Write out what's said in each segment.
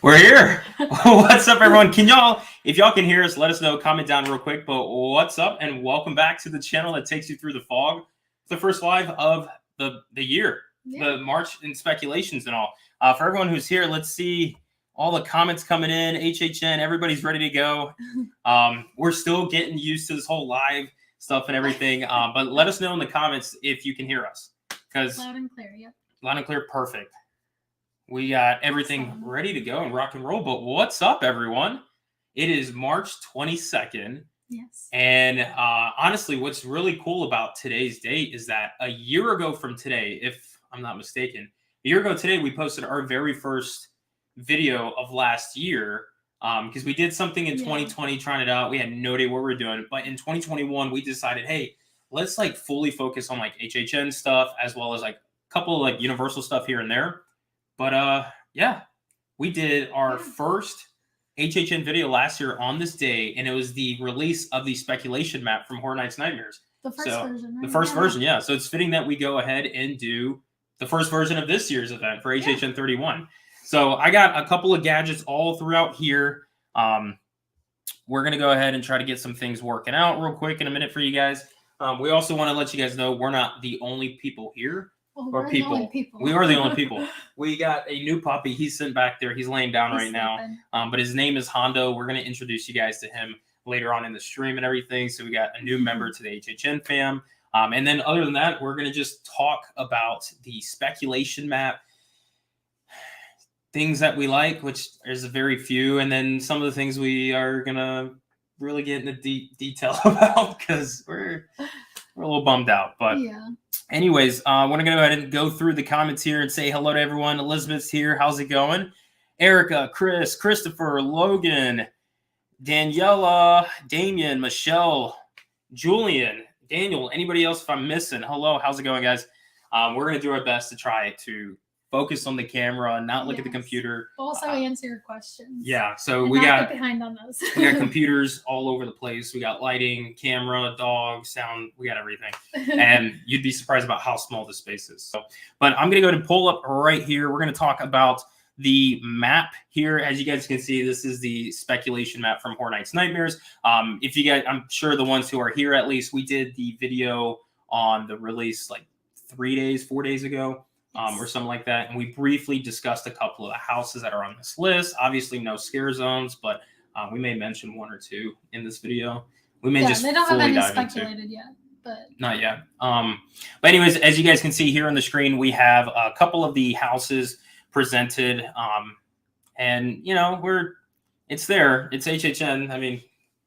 We're here. What's up, everyone? If y'all can hear us, let us know. Comment down real quick. But what's up, and welcome back to the channel that takes you through the fog. It's the first live of the year, the March and speculations and all. For everyone who's here, let's see all the comments coming in. HHN, everybody's ready to go. We're still getting used to this whole live stuff and everything. But let us know in the comments if you can hear us. Because loud and clear, yep. Loud and clear, perfect. We got everything ready to go and rock and roll. But what's up, everyone? It is March 22nd. Yes. And honestly, what's really cool about today's date is that a year ago from today, if I'm not mistaken, a year ago today, we posted our very first video of last year because we did something in 2020, trying it out. We had no idea what we were doing. But in 2021, we decided, hey, let's like fully focus on like HHN stuff as well as like a couple of like Universal stuff here and there. But yeah, we did our first HHN video last year on this day, and it was the release of the speculation map from Horror Nights Nightmares. The first version, right? The first version, yeah. So it's fitting that we go ahead and do the first version of this year's event for HHN 31. So I got a couple of gadgets all throughout here. We're going to go ahead and try to get some things working out real quick in a minute for you guys. We also want to let you guys know we're not the only people here. Or people. We are the only people. We got a new puppy. He's sitting back there. He's laying down right now. But his name is Hondo. We're going to introduce you guys to him later on in the stream and everything. So we got a new member to the HHN fam. And then other than that, we're going to just talk about the speculation map, things that we like, which there's a very few. And then some of the things we are going to really get into detail about because we're a little bummed out. But yeah. Anyways, I want to go ahead and go through the comments here and say hello to everyone. Elizabeth's here. How's it going? Erica, Chris, Christopher, Logan, Daniela, Damien, Michelle, Julian, Daniel, anybody else if I'm missing? Hello, how's it going, guys? We're going to do our best to try to focus on the camera and not look at the computer. Also answer your questions. Yeah, so and we got get behind on those. we got computers all over the place. We got lighting, camera, dog, sound. We got everything. And you'd be surprised about how small the space is. So, but I'm going to go to pull up right here. We're going to talk about the map here. As you guys can see, this is the speculation map from Horror Nights Nightmares. If you guys, I'm sure the ones who are here, at least we did the video on the release like 4 days ago. Or something like that. And we briefly discussed a couple of the houses that are on this list. Obviously, no scare zones, but we may mention one or two in this video. We may just they don't fully have any dive speculated into. yet, but not yet. But anyways, as you guys can see here on the screen, we have a couple of the houses presented. And you know, it's there. It's HHN. I mean,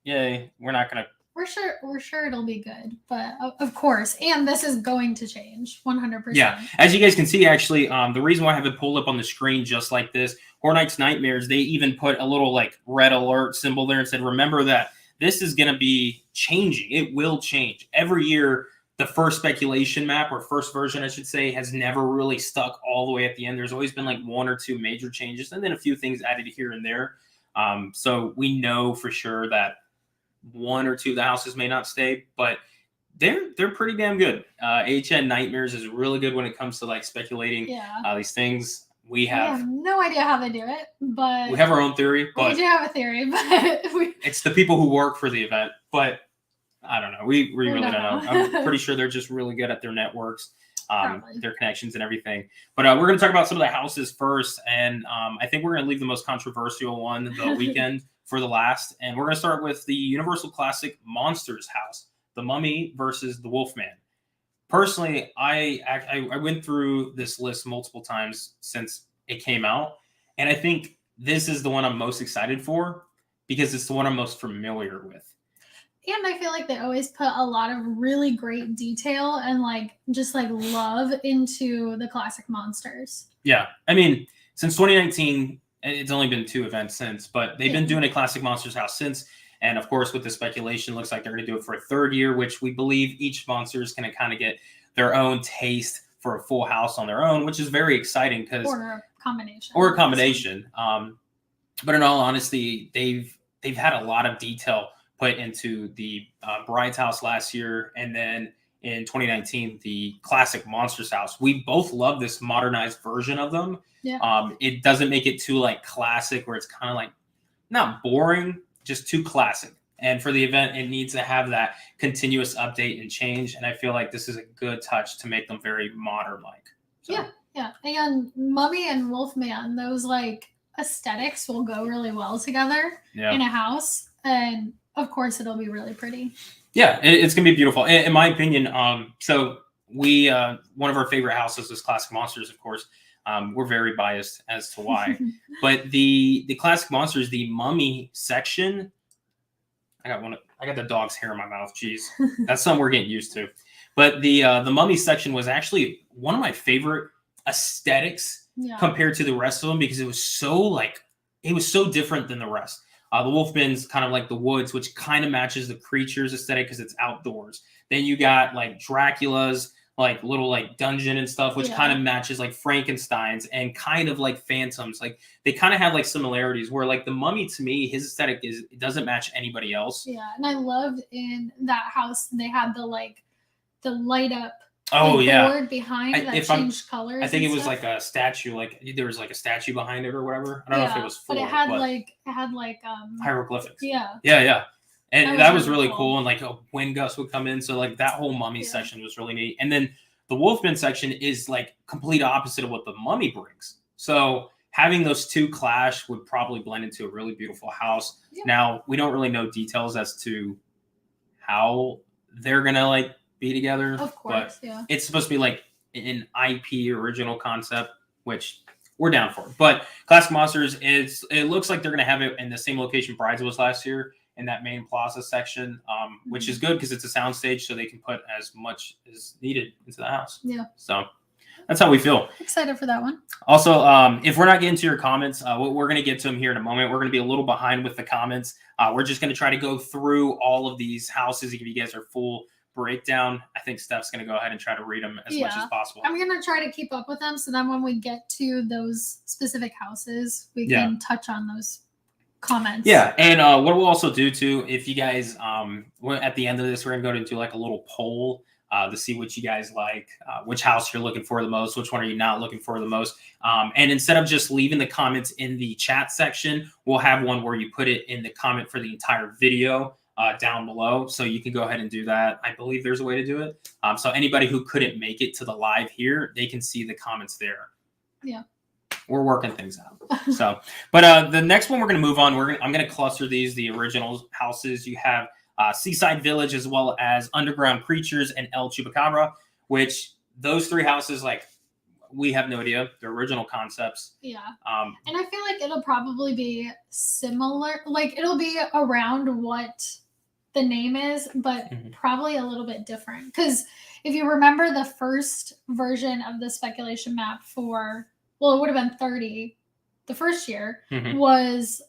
yay. We're not gonna. We're sure it'll be good, but of course, and this is going to change 100%. Yeah, as you guys can see, actually, the reason why I have it pulled up on the screen just like this, Horror Nights Nightmares, they even put a little like red alert symbol there and said, remember that this is going to be changing. It will change. Every year, the first speculation map, or first version, I should say, has never really stuck all the way at the end. There's always been like one or two major changes and then a few things added here and there. So we know for sure that one or two of the houses may not stay, but they're pretty damn good. HN Nightmares is really good when it comes to like speculating these things. We have no idea how they do it, but we have our own theory. But we do have a theory, but it's the people who work for the event. But I don't know. We really don't know. I'm pretty sure they're just really good at their networks, their connections and everything. But we're going to talk about some of the houses first, and I think we're going to leave the most controversial one, the weekend, for the last. And we're going to start with the Universal Classic Monsters house, the Mummy versus the Wolfman. Personally, I went through this list multiple times since it came out, and I think this is the one I'm most excited for because it's the one I'm most familiar with. And I feel like they always put a lot of really great detail and like just like love into the classic monsters. Yeah, I mean, since 2019. It's only been 2 events since, but they've been doing a Classic Monsters house since. And of course, with the speculation, looks like they're going to do it for a 3rd year, which we believe each monster is going to kind of get their own taste for a full house on their own, which is very exciting because or a combination. But in all honesty, they've had a lot of detail put into the Bride's house last year, and then in 2019, the classic Monsters house. We both love this modernized version of them. Yeah. It doesn't make it too like classic where it's kind of like not boring, just too classic. And for the event, it needs to have that continuous update and change. And I feel like this is a good touch to make them very modern like. So. Yeah. Yeah. And Mummy and Wolfman, those like aesthetics will go really well together in a house. And of course, it'll be really pretty. Yeah, it's gonna be beautiful. In my opinion, so we one of our favorite houses is Classic Monsters, of course. We're very biased as to why, but the Classic Monsters, the Mummy section. I got the dog's hair in my mouth. Jeez, that's something we're getting used to. But the Mummy section was actually one of my favorite aesthetics compared to the rest of them because it was so different than the rest. The Wolfman's kind of like the woods, which kind of matches the creatures aesthetic because it's outdoors. Then you got like Dracula's like little like dungeon and stuff, which kind of matches like Frankenstein's and kind of like Phantom's. Like they kind of have like similarities where like the Mummy to me, his aesthetic it doesn't match anybody else. Yeah, and I loved in that house they had the light up. Oh yeah, board behind that changed colors. I think it was like a statue, like there was like a statue behind it or whatever. I don't know if it was full, but it had like hieroglyphics. Yeah, and that was really cool. And like a wind gust would come in, so like that whole Mummy section was really neat. And then the Wolfman section is like complete opposite of what the Mummy brings. So having those two clash would probably blend into a really beautiful house. Yeah. Now we don't really know details as to how they're gonna like be together, of course, but it's supposed to be like an IP original concept, which we're down for. But Classic Monsters it looks like they're going to have it in the same location Brides was last year in that main plaza section, which is good because it's a soundstage, so they can put as much as needed into the house. Yeah. So that's how we feel. Excited for that one. Also, if we're not getting to your comments, we're going to get to them here in a moment. We're going to be a little behind with the comments. We're just going to try to go through all of these houses, give you guys our full breakdown. I think Steph's going to go ahead and try to read them as much as possible. I'm going to try to keep up with them so then when we get to those specific houses, we can touch on those comments. Yeah, and what we'll also do too, if you guys, at the end of this, we're going to go into like a little poll to see what you guys like, which house you're looking for the most, which one are you not looking for the most. And instead of just leaving the comments in the chat section, we'll have one where you put it in the comment for the entire video. Down below, so you can go ahead and do that. I believe there's a way to do it. So anybody who couldn't make it to the live here, they can see the comments there. Yeah, we're working things out. So, but the next one we're going to move on. I'm going to cluster these, the original houses. You have Seaside Village as well as Underground Creatures and El Chupacabra, which those three houses, like we have no idea. They're original concepts. Yeah. And I feel like it'll probably be similar. Like it'll be around what the name is, but probably a little bit different. Because if you remember the first version of the speculation map it would have been 30 the first year was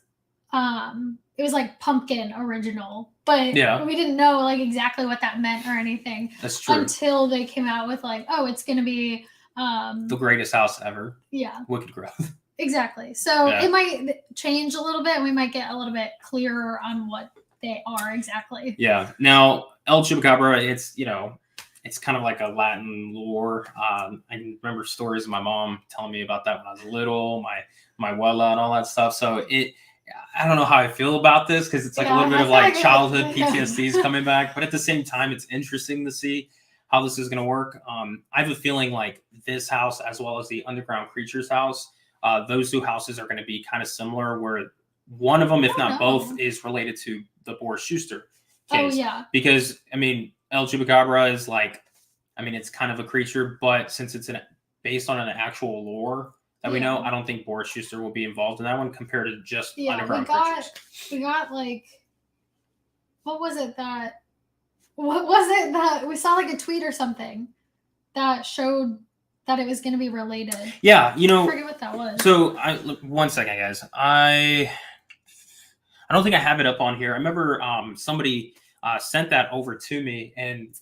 it was like pumpkin original, but we didn't know like exactly what that meant or anything. That's true. Until they came out with like, oh, it's going to be the greatest house ever. Yeah. Wicked Growth. Exactly. So it might change a little bit. We might get a little bit clearer on what they are exactly. Yeah. Now, El Chupacabra, it's kind of like a Latin lore. I remember stories of my mom telling me about that when I was little, my abuela and all that stuff. So I don't know how I feel about this because it's like a little bit of like childhood PTSD is coming back. But at the same time, it's interesting to see how this is going to work. I have a feeling like this house, as well as the Underground Creatures house, those two houses are going to be kind of similar, where one of them, if not both, is related to the Boris Schuster case. Oh, yeah. Because, I mean, El Chupacabra is like, I mean, it's kind of a creature, but since it's based on an actual lore that we know, I don't think Boris Schuster will be involved in that one compared to just Underground Creatures. We got like, what was it that we saw like a tweet or something that showed that it was going to be related. Yeah, I forget what that was. So, one second, guys. I don't think I have it up on here. I remember somebody sent that over to me, and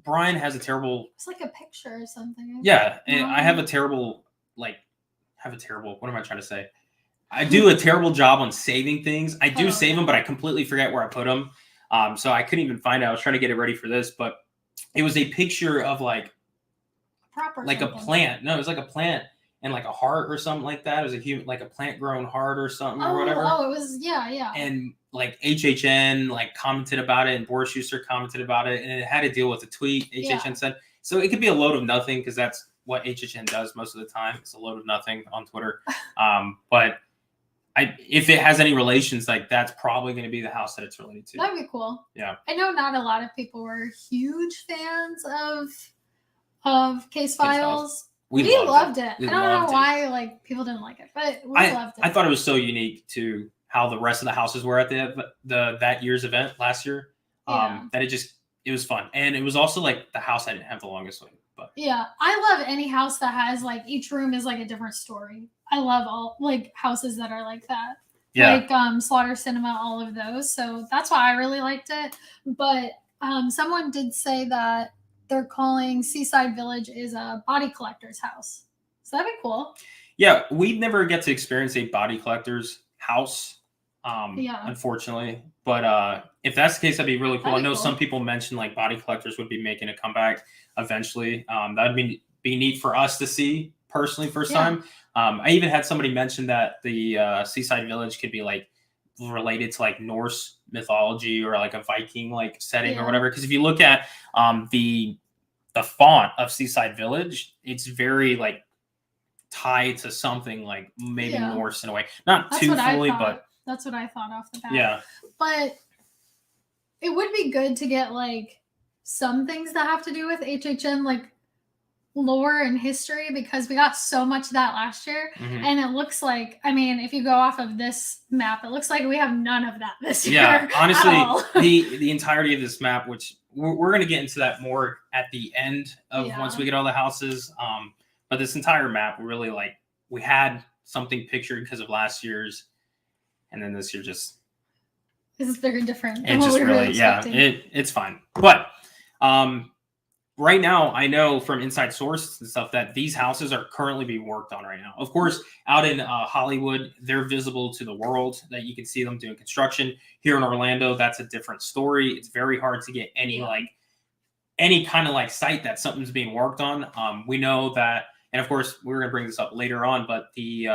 Brian has a terrible. It's like a picture or something. Yeah, I have a terrible what am I trying to say? I do a terrible job on saving things. I do save them, but I completely forget where I put them. So I couldn't even find it. I was trying to get it ready for this, but it was a picture of like Proper a plant. No, it was like a plant and like a heart or something like that. It was a human, like a plant grown heart or something or whatever. Oh, it was, yeah. And like HHN like commented about it, and Boris Schuster commented about it, and it had to deal with a tweet HHN said. So it could be a load of nothing, because that's what HHN does most of the time. It's a load of nothing on Twitter. But if it has any relations, like that's probably going to be the house that it's related to. That'd be cool. Yeah. I know not a lot of people were huge fans of Case Files. We loved it. I don't know why like people didn't like it, but we loved it. I thought it was so unique to how the rest of the houses were at the that year's event last year. That it was fun. And it was also like the house I didn't have the longest with. But yeah, I love any house that has like each room is like a different story. I love all like houses that are like that. Yeah. Like Slaughter Cinema, all of those. So that's why I really liked it. But someone did say that they're calling Seaside Village is a body collector's house. So that'd be cool. Yeah, we never get to experience a body collector's house, unfortunately. But if that's the case, that'd be really cool. I know some people mentioned like body collectors would be making a comeback eventually. That'd be neat for us to see personally first time. I even had somebody mention that the Seaside Village could be like related to like Norse mythology or like a Viking like setting or whatever. Because if you look at the font of Seaside Village, it's very like tied to something like maybe Norse in a way. That's too fully, but that's what I thought off the bat. Yeah. But it would be good to get like some things that have to do with HHN, like lore and history, because we got so much of that last year. And it looks like, I mean, if you go off of this map, it looks like we have none of that this year. Yeah, honestly, the entirety of this map, which we're going to get into that more at the end of once we get all the houses. But this entire map, really like we had something pictured because of last year's, and then this year just this is very different. It just really, it's fine. But right now, I know from inside sources and stuff that these houses are currently being worked on right now. Of course, out in Hollywood, they're visible to the world, that you can see them doing construction. Here in Orlando, that's a different story. It's very hard to get any kind of like site that something's being worked on. We know that, and of course, we're going to bring this up later on, but the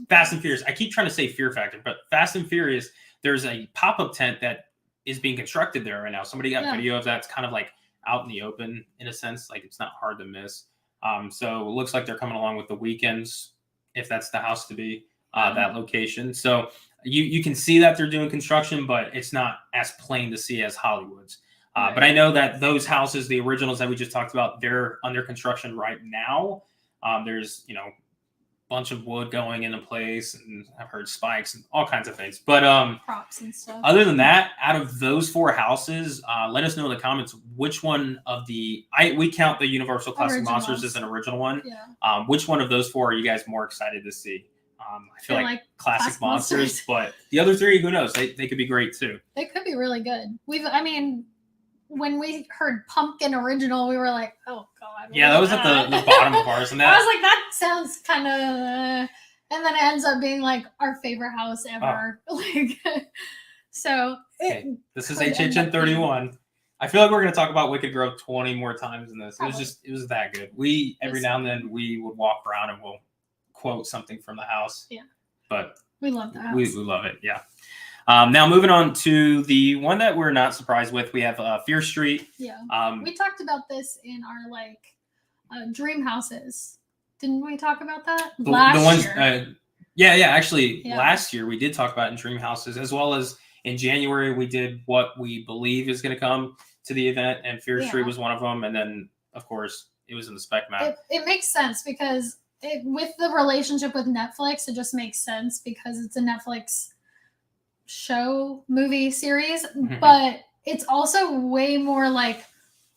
Fast and Furious, I keep trying to say Fear Factor, but Fast and Furious, there's a pop-up tent that is being constructed there right now. Somebody got video of that. It's kind of like out in the open in a sense, like it's not hard to miss. So it looks like they're coming along with the weekends, if that's the house to be, that location. So you can see that they're doing construction, but it's not as plain to see as Hollywood's. But I know that those houses, the originals that we just talked about, they're under construction right now. There's, bunch of wood going into place, and I've heard spikes and all kinds of things. But props and stuff. Other than that, out of those 4 houses, let us know in the comments which one of we count the Universal Classic Monsters as an original one. Yeah. Which one of those 4 are you guys more excited to see? I feel like Classic Monsters, but the other 3, who knows? They could be great too. They could be really good. When we heard Pumpkin Original, we were like, oh, God. Yeah, that was at the bottom of ours. And I was like, that sounds kind of... and then it ends up being, like, our favorite house ever. Oh. This is HHN 31. I feel like we're going to talk about Wicked Grove 20 more times in this. Probably. It was that good. Every now and then, we would walk around and we'll quote something from the house. Yeah. But we love the house. We love it, yeah. Now moving on to the one that we're not surprised with, we have Fear Street. Yeah, we talked about this in our dream houses. Didn't we talk about that last year? Actually, last year we did talk about in dream houses, as well as in January we did what we believe is going to come to the event, and Fear Street was one of them. And then, of course, it was in the Spec Map. It makes sense because with the relationship with Netflix, it just makes sense because it's a Netflix movie series, but it's also way more like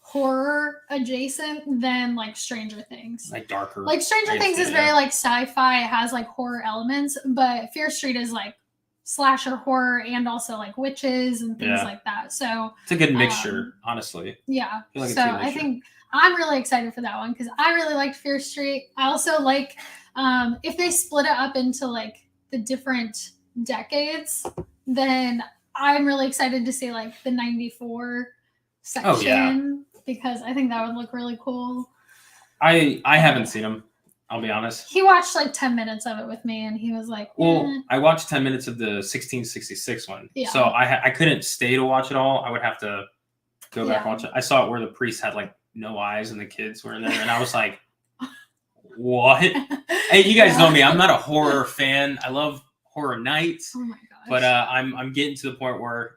horror adjacent than like Stranger Things. Like darker. Like Stranger Things is very like sci-fi. It has like horror elements, but Fear Street is like slasher horror and also like witches and things like that. So it's a good mixture, honestly. Yeah. I think I'm really excited for that one because I really liked Fear Street. I also like if they split it up into like the different decades, then I'm really excited to see like the 94 section because I think that would look really cool. I haven't seen them. I'll be honest. He watched like 10 minutes of it with me, and he was like, Well, I watched 10 minutes of the 1666 one. Yeah. So I couldn't stay to watch it all. I would have to go back and watch it. I saw it where the priest had like no eyes and the kids were in there. And I was like, what? Hey, you guys know me. I'm not a horror fan. I love horror nights. Oh my gosh. But I'm getting to the point where,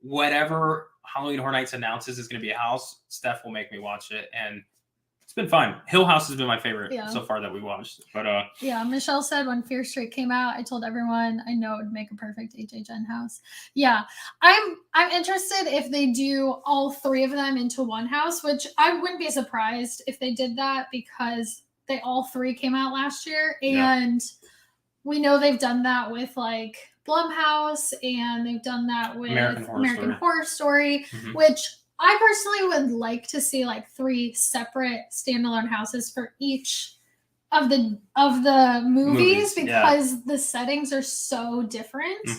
whatever Halloween Horror Nights announces is going to be a house, Steph will make me watch it. And it's been fun. Hill House has been my favorite so far that we watched. But yeah, Michelle said when Fear Street came out, I told everyone I know it would make a perfect HHN house. Yeah, I'm interested if they do all three of them into one house, which I wouldn't be surprised if they did that because they all three came out last year, and we know they've done that with like Blumhouse, and they've done that with American Horror Story, which I personally would like to see like 3 separate standalone houses for each of the movies because the settings are so different.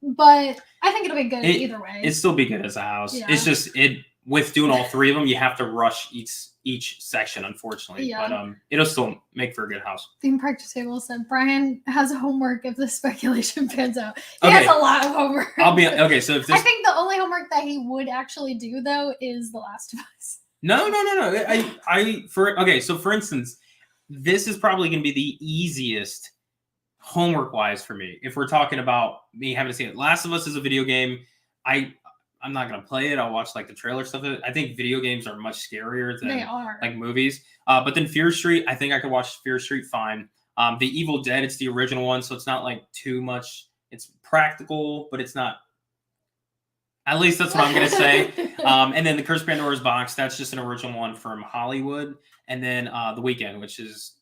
But I think it'll be good either way. It'd still be good as a house. Yeah. It's just with doing all 3 of them, you have to rush each section, unfortunately. Yeah. But it'll still make for a good house. Theme Park to Table said Brian has homework if the speculation pans out. He has a lot of homework. So if this, I think the only homework that he would actually do though is The Last of Us. No. So for instance, this is probably going to be the easiest homework wise for me. If we're talking about me having to see it, Last of Us is a video game. I'm not gonna play it. I'll watch like the trailer stuff. I think video games are much scarier than like movies. But then Fear Street, I think I could watch Fear Street fine. The Evil Dead, it's the original one, so it's not like too much. It's practical, but it's not. At least that's what I'm gonna say. And then the Curse of Pandora's Box, that's just an original one from Hollywood. And then The Weeknd, which is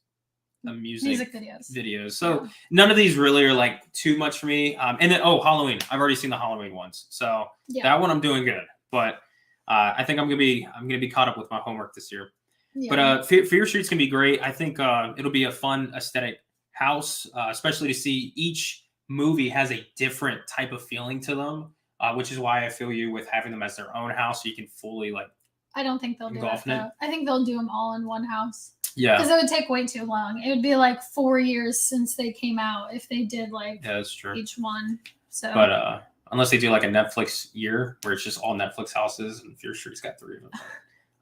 the music videos. So none of these really are like too much for me. And then Halloween. I've already seen the Halloween ones, so that one I'm doing good. But I think I'm gonna be caught up with my homework this year. Yeah. But Fear Street's gonna be great. I think it'll be a fun aesthetic house, especially to see each movie has a different type of feeling to them, which is why I feel you with having them as their own house, so you can fully like. I don't think they'll do that. I think they'll do them all in one house. Yeah, because it would take way too long. It would be like 4 years since they came out if they did like that's true. Each one. So, but unless they do like a Netflix year where it's just all Netflix houses, and Fear Street's got 3 of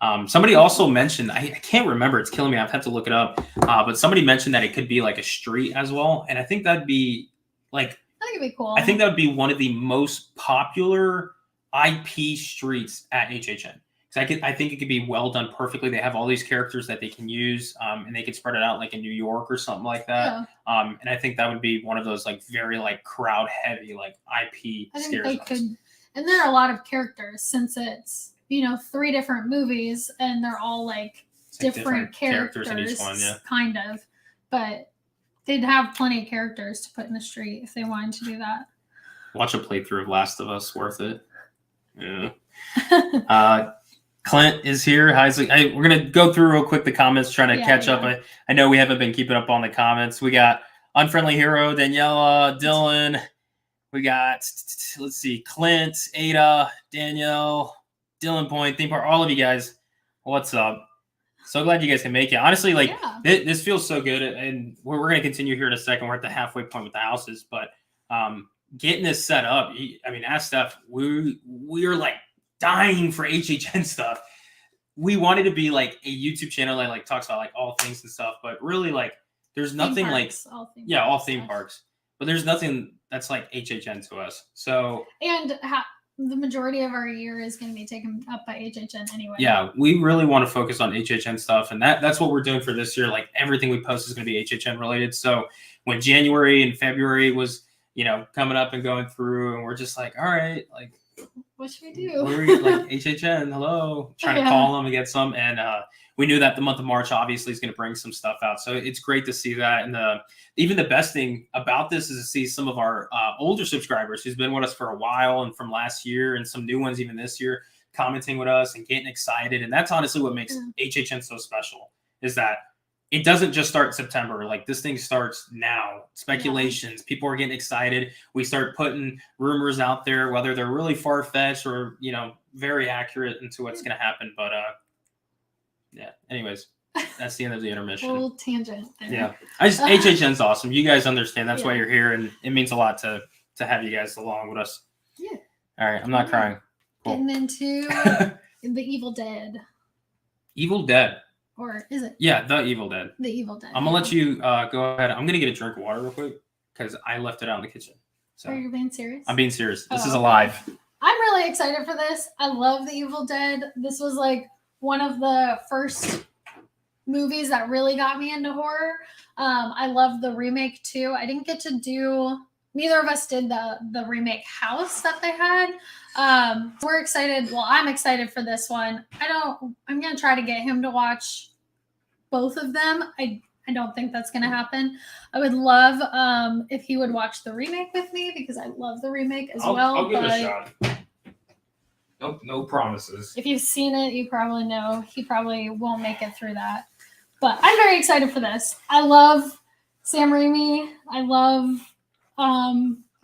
them. Somebody also mentioned I can't remember. It's killing me. I've had to look it up. But somebody mentioned that it could be like a street as well, and I think that'd be like. I think it'd be cool. I think that would be one of the most popular IP streets at HHN. I think it could be well done perfectly. They have all these characters that they can use, and they could spread it out like in New York or something like that. Yeah. And I think that would be one of those like very like crowd heavy like IP. I think they could, and there are a lot of characters since it's 3 different movies and they're all like different characters in each one, kind of. But they'd have plenty of characters to put in the street if they wanted to do that. Watch a playthrough of Last of Us, worth it. Yeah. Clint is here. We're going to go through real quick the comments, trying to catch up. I know we haven't been keeping up on the comments. We got Unfriendly Hero, Daniela, Dylan. We got, let's see, Clint, Ada, Danielle, Dylan Point, Theme Park, all of you guys. What's up? So glad you guys can make it. Honestly, this feels so good. And we're going to continue here in a second. We're at the halfway point with the houses. But getting this set up, ask Steph, we are like, dying for HHN stuff. We wanted to be like a YouTube channel that like talks about like all things and stuff, but really like there's nothing all theme parks, but there's nothing that's like HHN to us. So and the majority of our year is going to be taken up by HHN anyway. Yeah, we really want to focus on HHN stuff, and that's what we're doing for this year. Like everything we post is going to be HHN related. So when January and February was coming up and going through, and we're just like, all right, like. What should we do? We're like HHN, hello. Trying to call them and get some. And we knew that the month of March obviously is going to bring some stuff out. So it's great to see that. And even the best thing about this is to see some of our older subscribers who's been with us for a while and from last year and some new ones even this year commenting with us and getting excited. And that's honestly what makes HHN so special is that it doesn't just start in September. Like this thing starts now. Speculations. People are getting excited. We start putting rumors out there, whether they're really far-fetched or, very accurate into what's going to happen. But yeah. Anyways, that's the end of the intermission. Little tangent there. Yeah, HHN's awesome. You guys understand. That's why Yeah. you're here, and it means a lot to have you guys along with us. Yeah. All right, I'm not crying. Cool. Getting into the Evil Dead. Evil Dead. Or is it? Yeah, the Evil Dead. The Evil Dead. I'm gonna let you go ahead. I'm gonna get a drink of water real quick because I left it out in the kitchen. So Are you being serious? I'm being serious. This is okay. alive. I'm really excited for this. I love the Evil Dead. This was like one of the first movies that really got me into horror. I love the remake too. I didn't get to do. Neither of us did the remake house that they had. We're excited. Well, I'm excited for this one. I'm gonna try to get him to watch both of them. I don't think that's gonna happen. I would love if he would watch the remake with me because I love the remake as well. I'll give it a shot. Nope, no promises. If you've seen it, you probably know he probably won't make it through that. But I'm very excited for this. I love Sam Raimi. I love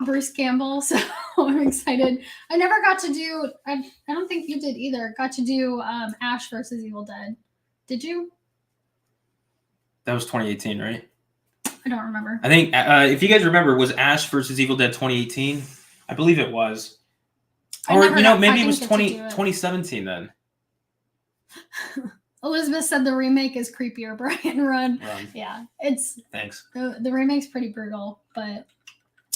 Bruce Campbell, so I'm excited. I never got to do. I don't think you did either. Got to do Ash versus Evil Dead. Did you? That was 2018, right? I don't remember. I think if you guys remember, was Ash versus Evil Dead 2018? I believe it was. Or maybe it was 2017 then. Elizabeth said the remake is creepier. Brian, run. Yeah, it's. Thanks. The remake's pretty brutal, but.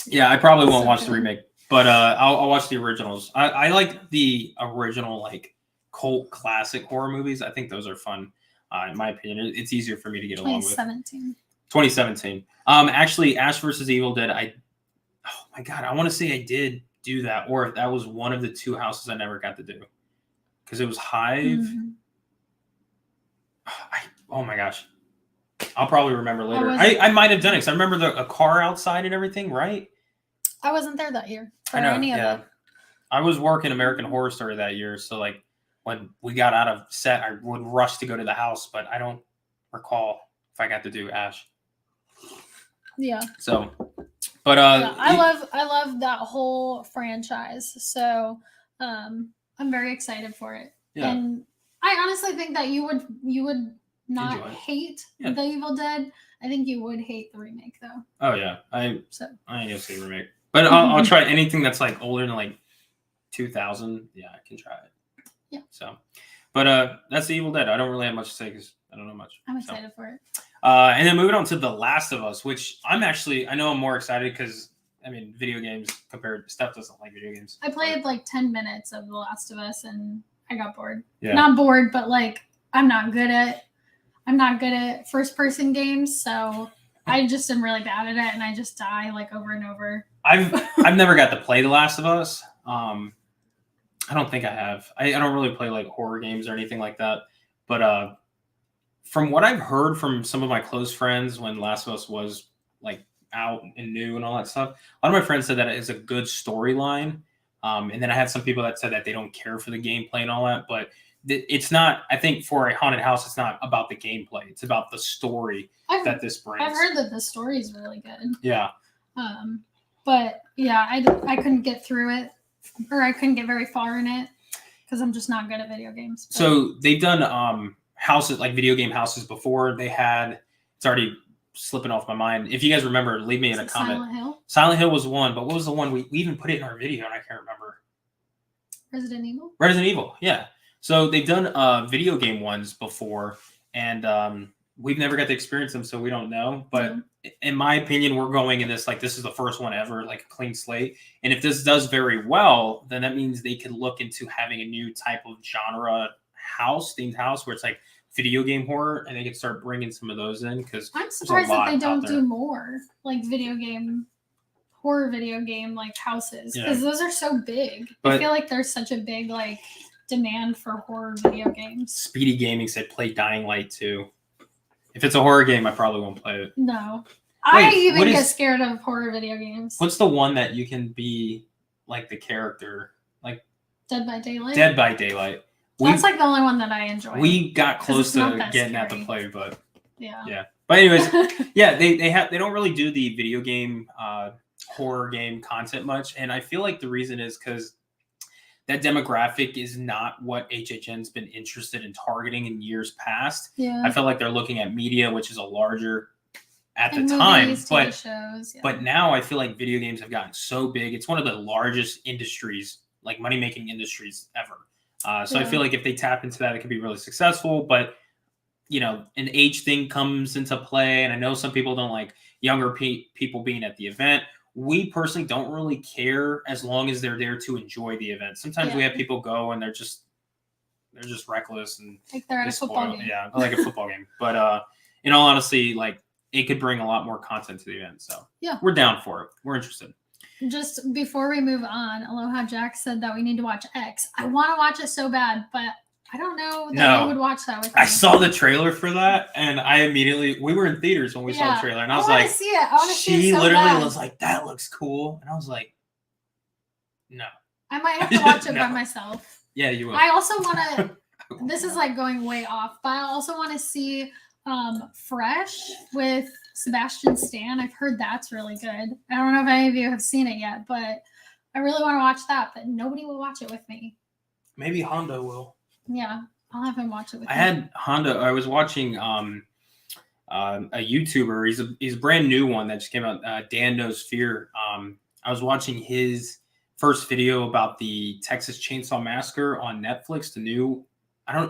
Yeah, I probably won't watch the remake, but I'll watch the originals. I like the original like cult classic horror movies. I think those are fun. In my opinion, it's easier for me to get along with. 2017. Actually, Ash versus Evil Dead. Oh my god, I want to say I did do that, or if that was one of the two houses I never got to do, because it was Hive. Mm-hmm. Oh my gosh, I'll probably remember later. I might have done it because I remember a car outside and everything, right? I wasn't there that year. I know. Yeah, I was working American Horror Story that year, so like when we got out of set, I would rush to go to the house, but I don't recall if I got to do Ash. Yeah. So, but yeah, I love that whole franchise. So, I'm very excited for it. Yeah. And I honestly think that you would not hate the Evil Dead. I think you would hate the remake though. Oh yeah, I ain't gonna say remake, but I'll try anything that's like older than like 2000. Yeah, I can try it. Yeah. So, but that's the Evil Dead. I don't really have much to say because I don't know much. I'm excited for it. And then moving on to The Last of Us, which I know I'm more excited because I mean, video games compared. Steph doesn't like video games. I played like 10 minutes of The Last of Us and I got bored. Yeah. Not bored, but like I'm not good at first person games, so I just am really bad at it and I just die like over and over. I've never got to play The Last of Us. I don't think I have. I don't really play like horror games or anything like that. But from what I've heard from some of my close friends when Last of Us was like out and new and all that stuff, a lot of my friends said that it is a good storyline. And then I had some people that said that they don't care for the gameplay and all that, but it's not, I think for a haunted house, it's not about the gameplay. It's about the story that this brings. I've heard that the story is really good. Yeah. But yeah, I couldn't get through it, or I couldn't get very far in it because I'm just not good at video games. But. So they've done houses, like video game houses before. They had, it's already slipping off my mind. If you guys remember, leave me in a comment. Silent Hill? Silent Hill was one, but what was the one? We even put it in our video and I can't remember. Resident Evil? Resident Evil, yeah. So they've done video game ones before, and we've never got to experience them, so we don't know. But in my opinion, we're going in this like this is the first one ever, like a clean slate. And if this does very well, then that means they could look into having a new type of genre themed house, where it's like video game horror, and they could start bringing some of those in. Because I'm surprised that they don't do more like horror video game like houses, because those are so big. But I feel like there's such a big like demand for horror video games. Speedy Gaming said play Dying Light 2. If it's a horror game, I probably won't play it. No. I even get scared of horror video games. What's the one that you can be like the character? Like Dead by Daylight? Dead by Daylight. That's like the only one that I enjoy. We got close to getting that to play, but yeah. But anyways, they don't really do the video game horror game content much, and I feel like the reason is because that demographic is not what HHN's been interested in targeting in years past. Yeah. I felt like they're looking at media, which is a larger at the And time, movies, but TV shows, yeah. but now I feel like video games have gotten so big. It's one of the largest industries, like money making industries ever. So I feel like if they tap into that, it could be really successful. But you know, an age thing comes into play, and I know some people don't like younger people being at the event. We personally don't really care as long as they're there to enjoy the event. Sometimes we have people go and they're just reckless and like they're at a football game. Yeah, like a football game. But in all honesty, like it could bring a lot more content to the event. So yeah, we're down for it. We're interested. Just before we move on, Aloha Jack said that we need to watch X. I want to watch it so bad, but I don't know that you would watch that with me. I saw the trailer for that, and I immediately we were in theaters when we saw the trailer, and I was like, see it. I want to see it. She so literally bad. was like, "That looks cool," and I was like, "No." I might have to watch it by myself. Yeah, you will. I also want to. This is like going way off, but I also want to see Fresh with Sebastian Stan. I've heard that's really good. I don't know if any of you have seen it yet, but I really want to watch that, but nobody will watch it with me. Maybe Honda will. Yeah, I'll have him watch it with me. I had Honda. I was watching a YouTuber. He's a brand new one that just came out. Dan Knows Fear. I was watching his first video about the Texas Chainsaw Massacre on Netflix. The new,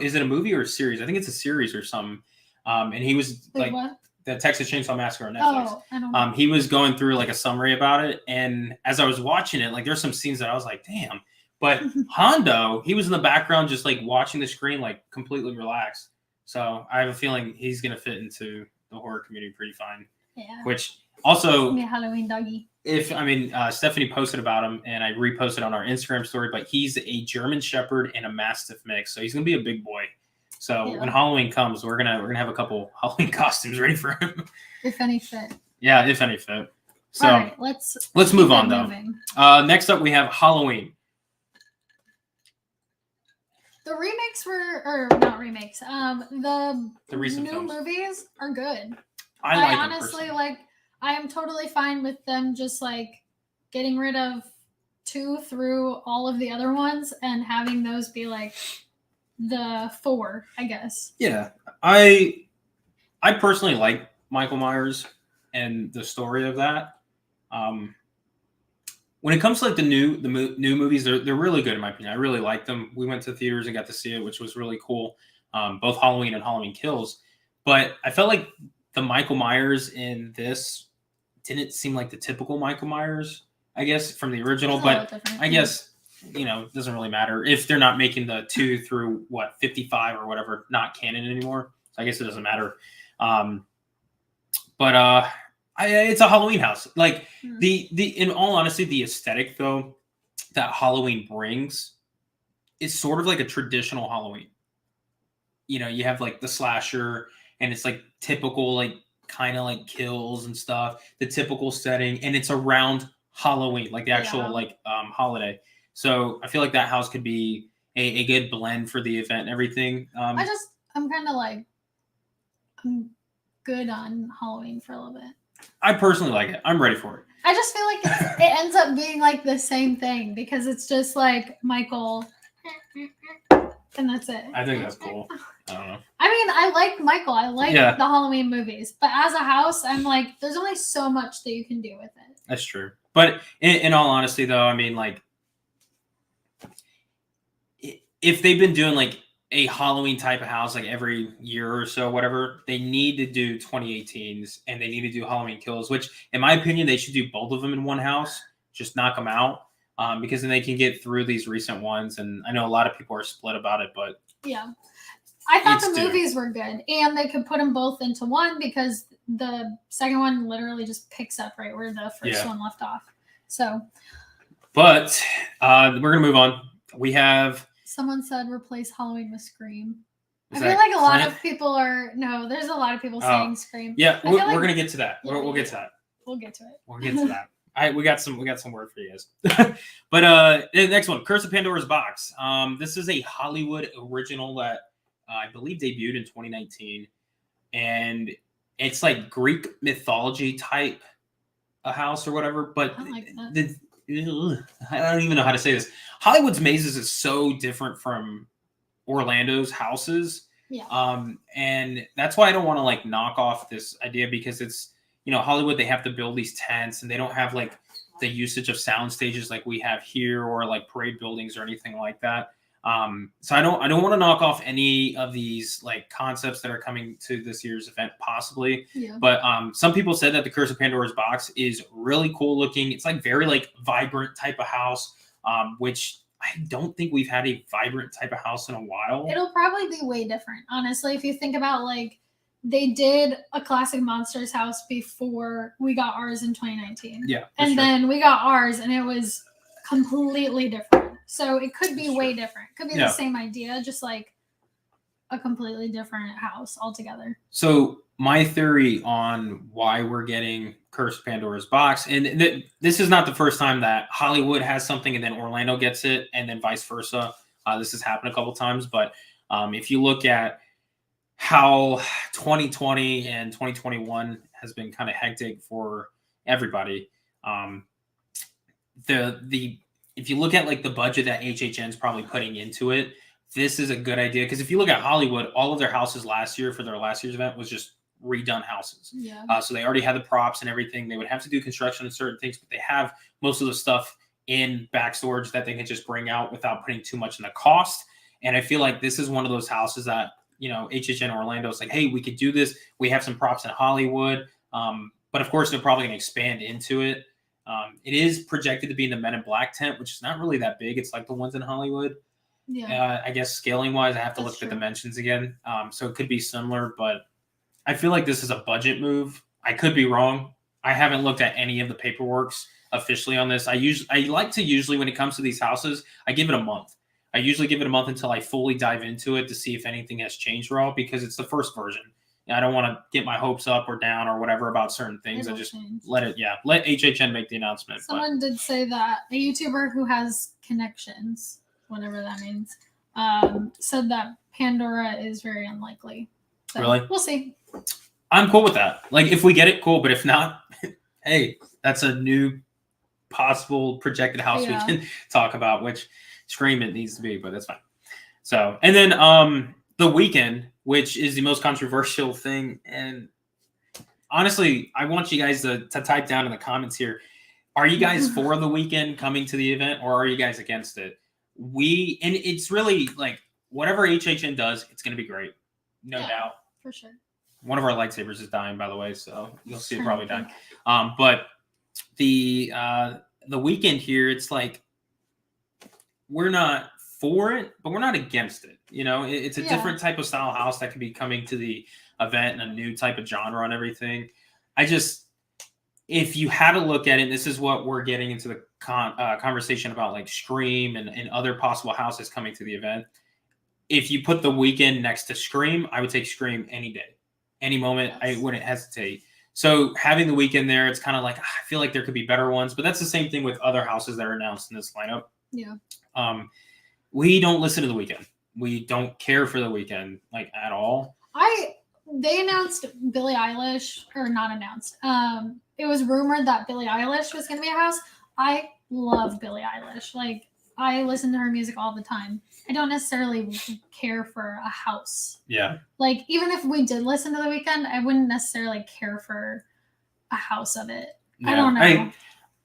is it a movie or a series? I think it's a series or something. And he was the Texas Chainsaw Massacre on Netflix. Oh, I don't know. He was going through like a summary about it, and as I was watching it, like there's some scenes that I was like, damn. But Hondo, he was in the background just like watching the screen, like completely relaxed. So I have a feeling he's gonna fit into the horror community pretty fine. Yeah. Which also Halloween doggy. Stephanie posted about him, and I reposted on our Instagram story. But he's a German Shepherd and a Mastiff mix, so he's gonna be a big boy. So when Halloween comes, we're gonna have a couple Halloween costumes ready for him. If any fit. Yeah, if any fit. So all right, let's move on though. Next up we have Halloween. The remakes or not remakes. The recent new films. movies are good. I honestly I am totally fine with them just like getting rid of 2 through all of the other ones and having those be like the 4, I guess. Yeah. I personally like Michael Myers and the story of that. When it comes to like the new movies, they're really good in my opinion. I really like them. We went to theaters and got to see it, which was really cool. Both Halloween and Halloween Kills. But I felt like the Michael Myers in this didn't seem like the typical Michael Myers, I guess, from the original. But I guess, it doesn't really matter if they're not making the 2 through 55 or whatever, not canon anymore. So I guess it doesn't matter. It's a Halloween house. Like in all honesty, the aesthetic though that Halloween brings is sort of like a traditional Halloween. You have like the slasher, and it's like typical, like kind of like kills and stuff, the typical setting, and it's around Halloween, like the actual holiday. So I feel like that house could be a good blend for the event and everything. I'm kind of like I'm good on Halloween for a little bit. I personally like it. I'm ready for it. I just feel like it ends up being like the same thing because it's just like Michael and that's it. I think that's cool. I don't know. I mean, I like Michael. I like the Halloween movies. But as a house, I'm like, there's only so much that you can do with it. That's true. But in all honesty, though, I mean, like, if they've been doing like a Halloween type of house like every year or so, whatever, they need to do 2018s and they need to do Halloween Kills, which in my opinion, they should do both of them in one house, just knock them out, because then they can get through these recent ones. And I know a lot of people are split about it, but yeah, I thought the movies were good and they could put them both into one because the second one literally just picks up right where the first one left off. So, but we're going to move on. We have... Someone said replace Halloween with Scream. I feel like a lot of people there's a lot of people saying Scream. Yeah, we're going to get to that. We'll get to that. We'll get to it. We'll get to that. All right, we got some word for you guys. But the next one, Curse of Pandora's Box. This is a Hollywood original that I believe debuted in 2019. And it's like Greek mythology type a house or whatever. But I like that. I don't even know how to say this. Hollywood's mazes is so different from Orlando's houses. Yeah. And that's why I don't want to like knock off this idea, because it's, Hollywood, they have to build these tents and they don't have like the usage of sound stages like we have here, or like parade buildings or anything like that. So I don't want to knock off any of these like concepts that are coming to this year's event, possibly. Yeah. But some people said that the Curse of Pandora's Box is really cool looking. It's like very like vibrant type of house, which I don't think we've had a vibrant type of house in a while. It'll probably be way different, honestly. If you think about like they did a classic Monsters house before we got ours in 2019. Yeah. And then we got ours and it was completely different. So it could be way different. Could be the same idea, just like a completely different house altogether. So my theory on why we're getting Curse of Pandora's Box, and this is not the first time that Hollywood has something and then Orlando gets it, and then vice versa. This has happened a couple times, but if you look at how 2020 and 2021 has been kind of hectic for everybody, if you look at like the budget that HHN is probably putting into it, this is a good idea. Because if you look at Hollywood, all of their houses last year for their last year's event was just redone houses. Yeah. So they already had the props and everything. They would have to do construction and certain things, but they have most of the stuff in back storage that they can just bring out without putting too much in the cost. And I feel like this is one of those houses that, HHN Orlando is like, hey, we could do this. We have some props in Hollywood. But of course, they're probably going to expand into it. It is projected to be in the Men in Black tent, which is not really that big. It's like the ones in Hollywood. Yeah. I guess scaling wise, I have to look at the dimensions again. So it could be similar, but I feel like this is a budget move. I could be wrong. I haven't looked at any of the paperworks officially on this. I like to usually, when it comes to these houses, I give it a month. I usually give it a month until I fully dive into it to see if anything has changed at all, because it's the first version. I don't want to get my hopes up or down or whatever about certain things. I just let HHN make the announcement. Someone did say that a YouTuber who has connections, whatever that means, said that Pandora is very unlikely. So really? We'll see. I'm cool with that. Like, if we get it, cool. But if not, hey, that's a new possible projected house we can talk about, which Scream it needs to be, but that's fine. So, and then The Weeknd, which is the most controversial thing. And honestly, I want you guys to type down in the comments here. Are you guys for The Weeknd coming to the event, or are you guys against it? And it's really like whatever HHN does, it's going to be great. No doubt. For sure. One of our lightsabers is dying, by the way, so you'll see it probably dying. But the Weeknd here, it's like we're not for it, but we're not against it. It's a different type of style house that could be coming to the event and a new type of genre and everything. If you had to look at it, and this is what we're getting into the conversation about like Scream and other possible houses coming to the event. If you put The Weeknd next to Scream, I would take Scream any day, any moment. Yes. I wouldn't hesitate. So having The Weeknd there, it's kind of like, I feel like there could be better ones, but that's the same thing with other houses that are announced in this lineup. Yeah. We don't listen to The Weeknd. We don't care for The Weeknd like at all. They announced Billie Eilish, or not announced. It was rumored that Billie Eilish was going to be a house. I love Billie Eilish. Like, I listen to her music all the time. I don't necessarily care for a house. Yeah. Like, even if we did listen to The Weeknd, I wouldn't necessarily care for a house of it. Yeah. I don't know.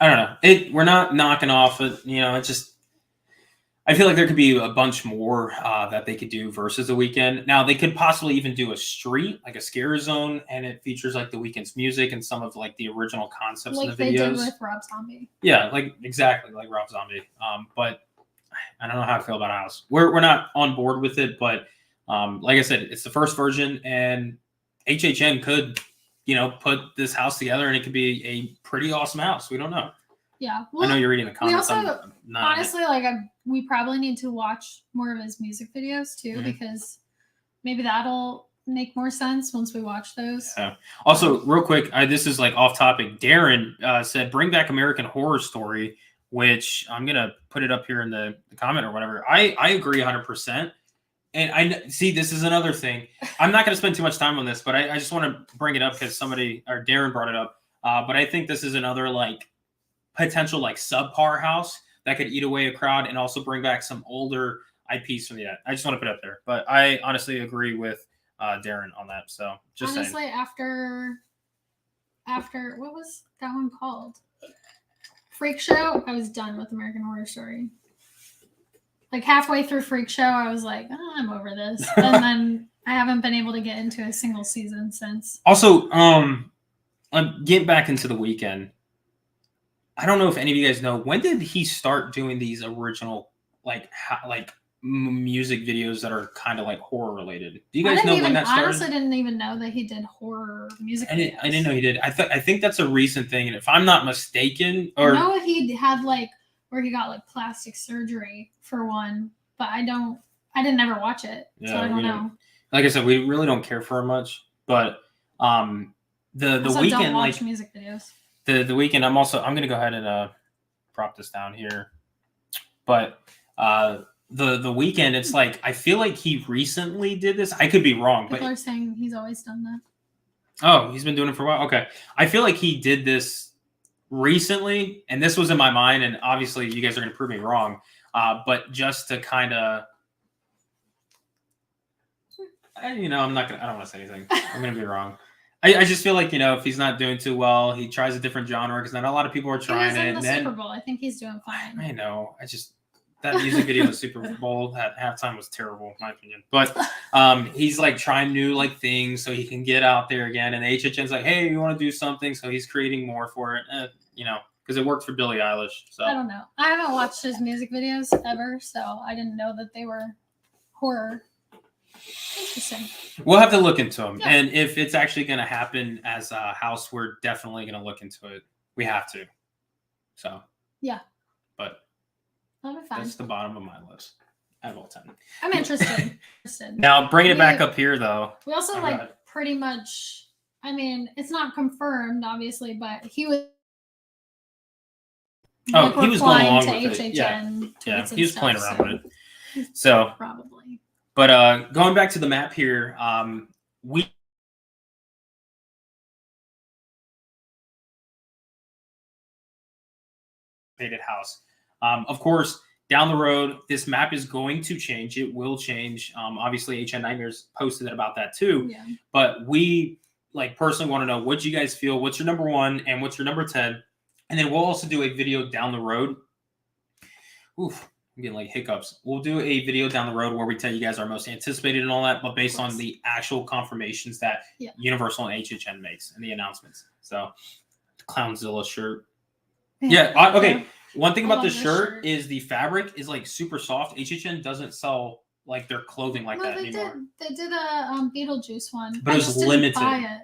I don't know. We're not knocking off it. It's just, I feel like there could be a bunch more that they could do versus The Weeknd. Now, they could possibly even do a street, like a scare zone, and it features like The Weeknd's music and some of like the original concepts in the videos. Like they did with Rob Zombie. Yeah, exactly like Rob Zombie. But I don't know how I feel about a house. We're not on board with it, but like I said, it's the first version, and HHN could, put this house together, and it could be a pretty awesome house. We don't know. Yeah, well, I know you're reading the comments. We also, honestly, we probably need to watch more of his music videos too, because maybe that'll make more sense once we watch those. Yeah. Also, real quick, this is like off topic. Darren said, "Bring back American Horror Story," which I'm gonna put it up here in the comment or whatever. I agree 100%. And I see this is another thing. I'm not gonna spend too much time on this, but I just want to bring it up because somebody or Darren brought it up. But I think this is another like potential like subpar house that could eat away a crowd and also bring back some older IPs from the I just want to put it up there. But I honestly agree with Darren on that. So just honestly, saying. after what was that one called? Freak Show. I was done with American Horror Story. Like halfway through Freak Show, I was like, oh, I'm over this, and then I haven't been able to get into a single season since. Also, getting back into The Weeknd. I don't know if any of you guys know, when did he start doing these original like music videos that are kind of like horror related? Do you guys know when that started? Honestly, didn't even know that he did horror music videos. I didn't know he did. I think that's a recent thing, and if I'm not mistaken, or I know he had like where he got like plastic surgery for one, but I didn't ever watch it, so I don't know. Like I said, we really don't care for it much, but the Weeknd, don't watch like music videos. The Weeknd, I'm gonna go ahead and prop this down here, but the Weeknd, it's like I feel like he recently did this. I could be wrong, People but are saying he's always done that. Oh, he's been doing it for a while. Okay, I feel like he did this recently, and this was in my mind, and obviously you guys are gonna prove me wrong. But just to kind of, I don't want to say anything. I'm gonna be wrong. I just feel like, if he's not doing too well, he tries a different genre because not a lot of people are trying it. In the Super Bowl. I think he's doing fine. I know. That music video in the Super Bowl at halftime was terrible, in my opinion. But he's like trying new like things so he can get out there again. And HHN's like, hey, you want to do something? So he's creating more for it, because it worked for Billie Eilish. So I don't know. I haven't watched his music videos ever, so I didn't know that they were horror. Interesting. We'll have to look into them. Yeah. And if it's actually going to happen as a house, we're definitely going to look into it. We have to. So. Yeah. But that'll be fine. That's the bottom of my list out of all 10. I'm interested. Now, bringing it back up here, though. We also pretty much, it's not confirmed, obviously, but he was. He was going along with HHN it. Yeah, he was playing around with it. So. Probably. But going back to the map here, we house. Of course, down the road, this map is going to change. It will change. Obviously, HN Nightmares posted about that too. Yeah. But we personally want to know what you guys feel. What's your number 1 and what's your number 10? And then we'll also do a video down the road. Oof. I'm getting like hiccups. We'll do a video down the road where we tell you guys our most anticipated and all that, but based on the actual confirmations that Universal and HHN makes and the announcements. So, the Clownzilla shirt. Yeah. Okay. One thing about this shirt is the fabric is like super soft. HHN doesn't sell like their clothing like that anymore. They did a Beetlejuice one, but it was limited. Buy it.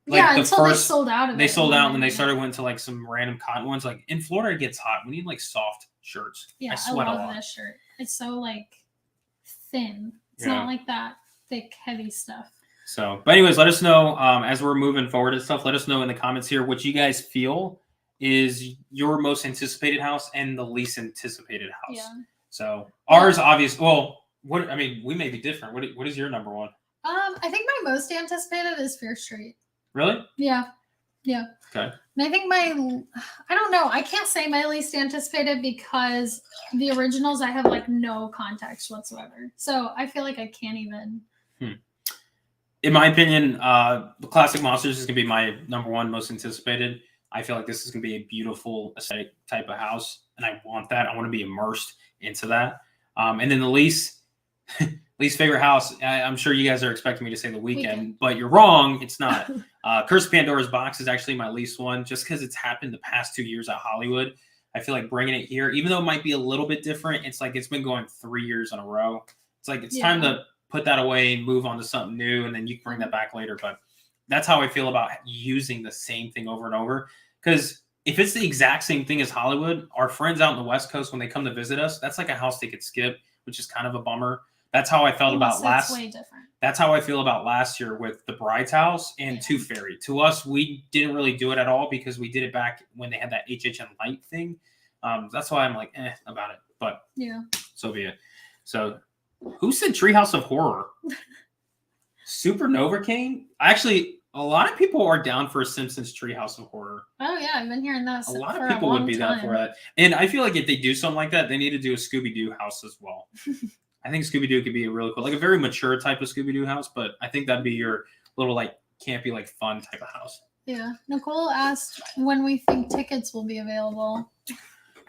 Like until they sold out of it. They sold out, and then they started went to like some random cotton ones. Like in Florida, it gets hot. We need like soft shirts. Yeah, I sweat love this shirt. It's so like thin. It's not like that thick, heavy stuff. So, but anyways, let us know as we're moving forward and stuff. Let us know in the comments here what you guys feel is your most anticipated house and the least anticipated house. Yeah. So ours, obvious. Well, we may be different. What is your number 1? I think my most anticipated is Fear Street. Really? Yeah. Okay. And I think I don't know. I can't say my least anticipated because the originals I have like no context whatsoever. So I feel like I can't even. In my opinion, the Classic Monsters is going to be my number 1 most anticipated. I feel like this is going to be a beautiful aesthetic type of house, and I want that. I want to be immersed into that. And then the least favorite house, I'm sure you guys are expecting me to say The Weeknd, but you're wrong. It's not. Curse of Pandora's Box is actually my least one, just because it's happened the past 2 years at Hollywood. I feel like bringing it here, even though it might be a little bit different, it's like it's been going 3 years in a row. It's like it's time to put that away and move on to something new, and then you can bring that back later. But that's how I feel about using the same thing over and over. Because if it's the exact same thing as Hollywood, our friends out in the West Coast, when they come to visit us, that's like a house they could skip, which is kind of a bummer. That's how I felt about last. Way different. That's how I feel about last year with the Bride's House and Tooth Fairy. To us, we didn't really do it at all because we did it back when they had that HHN Light thing. That's why I'm like, about it. But so be it. So, who said Treehouse of Horror? Supernova King? Actually, A lot of people are down for a Simpsons Treehouse of Horror. Oh yeah, I've been hearing that. A lot of people would be down for that. And I feel like if they do something like that, they need to do a Scooby-Doo house as well. I think Scooby-Doo could be a really cool, like a very mature type of Scooby-Doo house, but I think that'd be your little like campy, like fun type of house. Yeah. Nicole asked when we think tickets will be available.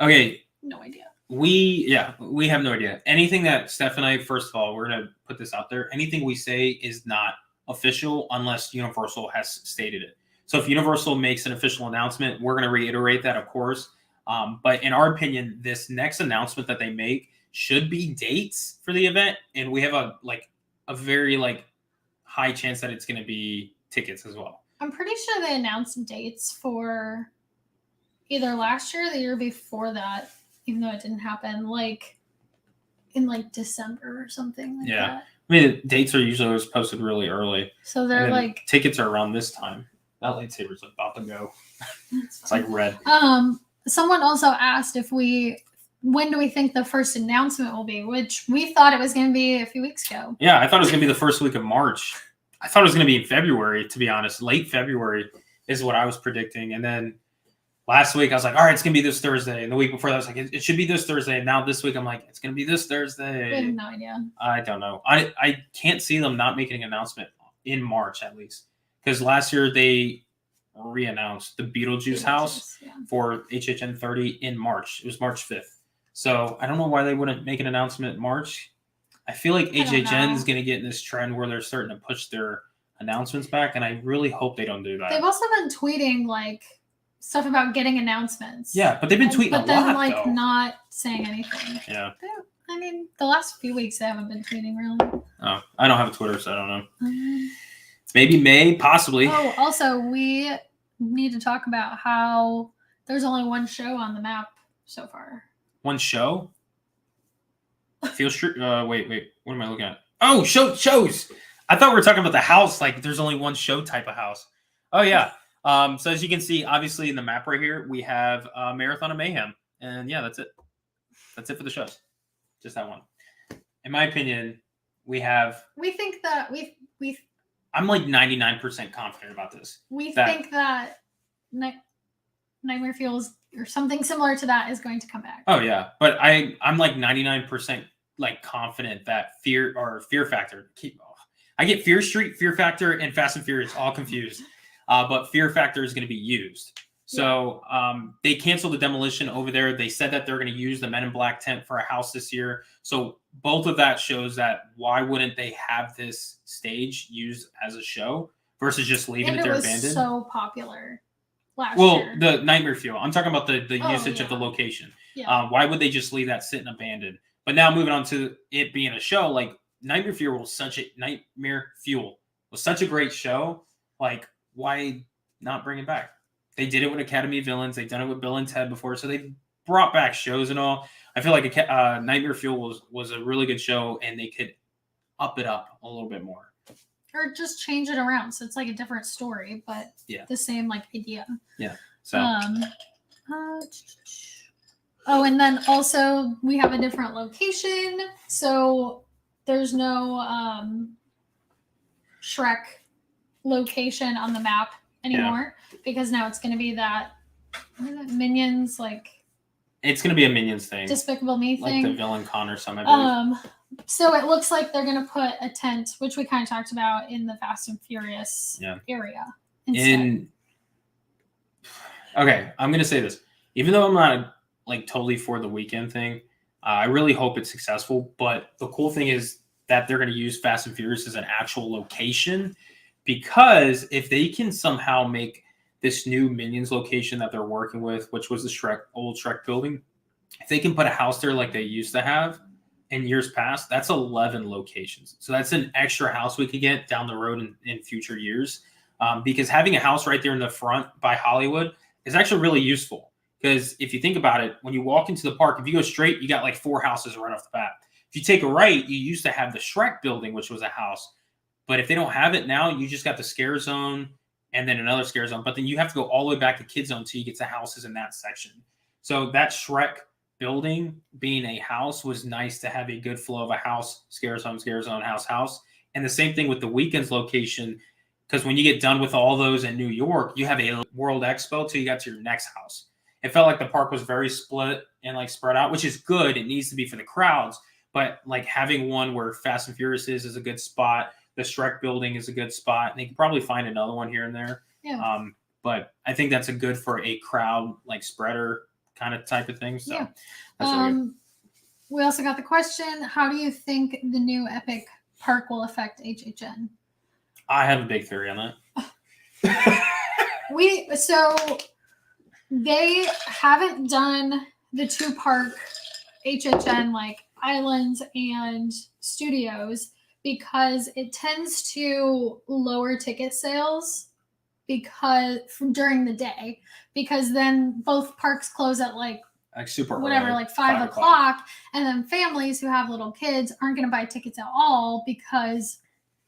Okay. No idea. We have no idea. Anything that Steph and I, first of all, we're gonna put this out there. Anything we say is not official unless Universal has stated it. So if Universal makes an official announcement, we're gonna reiterate that, of course. But in our opinion, this next announcement that they make should be dates for the event, and we have a very high chance that it's gonna be tickets as well. I'm pretty sure they announced dates for either last year or the year before that, even though it didn't happen, in December or something like that. I mean, dates are usually always posted really early. So they're tickets are around this time. That lightsaber's about to go. It's like red. Someone also asked when do we think the first announcement will be, which we thought it was going to be a few weeks ago. Yeah, I thought it was going to be the first week of March. I thought it was going to be in February, to be honest. Late February is what I was predicting. And then last week, I was like, all right, it's going to be this Thursday. And the week before that, I was like, it should be this Thursday. And now this week, I'm like, it's going to be this Thursday. I have no idea. I don't know. I can't see them not making an announcement in March, at least. Because last year, they re-announced the Beetlejuice house for HHN 30 in March. It was March 5th. So I don't know why they wouldn't make an announcement in March. I feel like HHN is going to get in this trend where they're starting to push their announcements back. And I really hope they don't do that. They've also been tweeting stuff about getting announcements. Yeah, but they've been tweeting a lot, though. Not saying anything. Yeah. I mean, the last few weeks they haven't been tweeting really. Oh, I don't have a Twitter, so I don't know. Maybe May, possibly. Oh, also, we need to talk about how there's only one show on the map so far. One show? Wait, what am I looking at? Oh, shows. I thought we were talking about the house, like there's only one show type of house. Oh, yeah. So as you can see, obviously in the map right here, we have Marathon of Mayhem. And yeah, that's it. That's it for the shows. Just that one. In my opinion, we think that I'm like 99% confident about this. We think that Nightmare Fuels or something similar to that is going to come back. Oh yeah, but I'm like 99% confident that Fear Factor. I get Fear Street, Fear Factor, and Fast and Furious all confused. But Fear Factor is going to be used. So they canceled the demolition over there. They said that they're going to use the Men in Black tent for a house this year. So both of that shows that why wouldn't they have this stage used as a show versus just leaving it there abandoned? It was so popular last year. Well, the Nightmare Fuel. I'm talking about the usage of the location. Yeah. Why would they just leave that sitting abandoned? But now moving on to it being a show, like Nightmare Fuel was such a great show. Like, why not bring it back? They did it with Academy of Villains. They've done it with Bill and Ted before. So they brought back shows and all. I feel like Nightmare Fuel was a really good show, and they could up it up a little bit more. Or just change it around. So it's like a different story, but the same idea. Yeah. So. And then also we have a different location. So there's no Shrek location on the map anymore because now it's going to be that Minions it's going to be a Minions thing, Despicable Me thing, like the Villain Con or something. I believe. So it looks like they're going to put a tent, which we kind of talked about, in the Fast and Furious area instead. Okay, I'm going to say this, even though I'm not totally for the weekend thing, I really hope it's successful. But the cool thing is that they're going to use Fast and Furious as an actual location. Because if they can somehow make this new Minions location that they're working with, which was the old Shrek building, if they can put a house there like they used to have in years past, that's 11 locations. So that's an extra house we could get down the road in future years. Because having a house right there in the front by Hollywood is actually really useful. Because if you think about it, when you walk into the park, if you go straight, you got 4 houses right off the bat. If you take a right, you used to have the Shrek building, which was a house. But if they don't have it now, you just got the Scare Zone and then another Scare Zone. But then you have to go all the way back to Kid Zone until you get to houses in that section. So that Shrek building being a house was nice to have a good flow of a house, Scare Zone, house. And the same thing with the Weekends location. because when you get done with all those in New York, you have a World Expo till you got to your next house. It felt like the park was very split and like spread out, which is good. It needs to be for the crowds, but like having one where Fast and Furious is a good spot. The Shrek building is a good spot. And they can probably find another one here and there. Yeah. But I think that's a good for a crowd like spreader kind of type of thing. So Yeah. that's really good. We also got the question, how do you think the new Epic Park will affect HHN? I have a big theory on that. So they haven't done the 2-park HHN like Islands and Studios because it tends to lower ticket sales during the day, because then both parks close at like super whatever, early, like 5 o'clock, and then families who have little kids aren't going to buy tickets at all because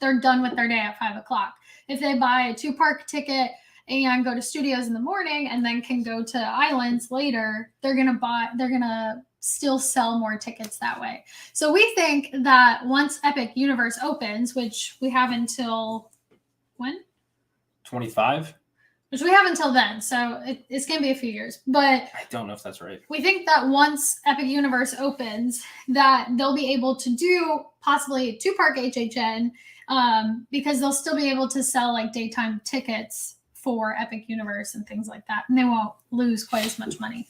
they're done with their day at 5 o'clock. If they buy a 2-park ticket and go to Studios in the morning and then can go to Islands later, they're gonna still sell more tickets that way. So we think that once Epic Universe opens, which we have until when? 25? Which we have until then, so it's going to be a few years. But I don't know if that's right. We think that once Epic Universe opens, that they'll be able to do possibly 2-park HHN, because they'll still be able to sell like daytime tickets for Epic Universe and things like that, and they won't lose quite as much money.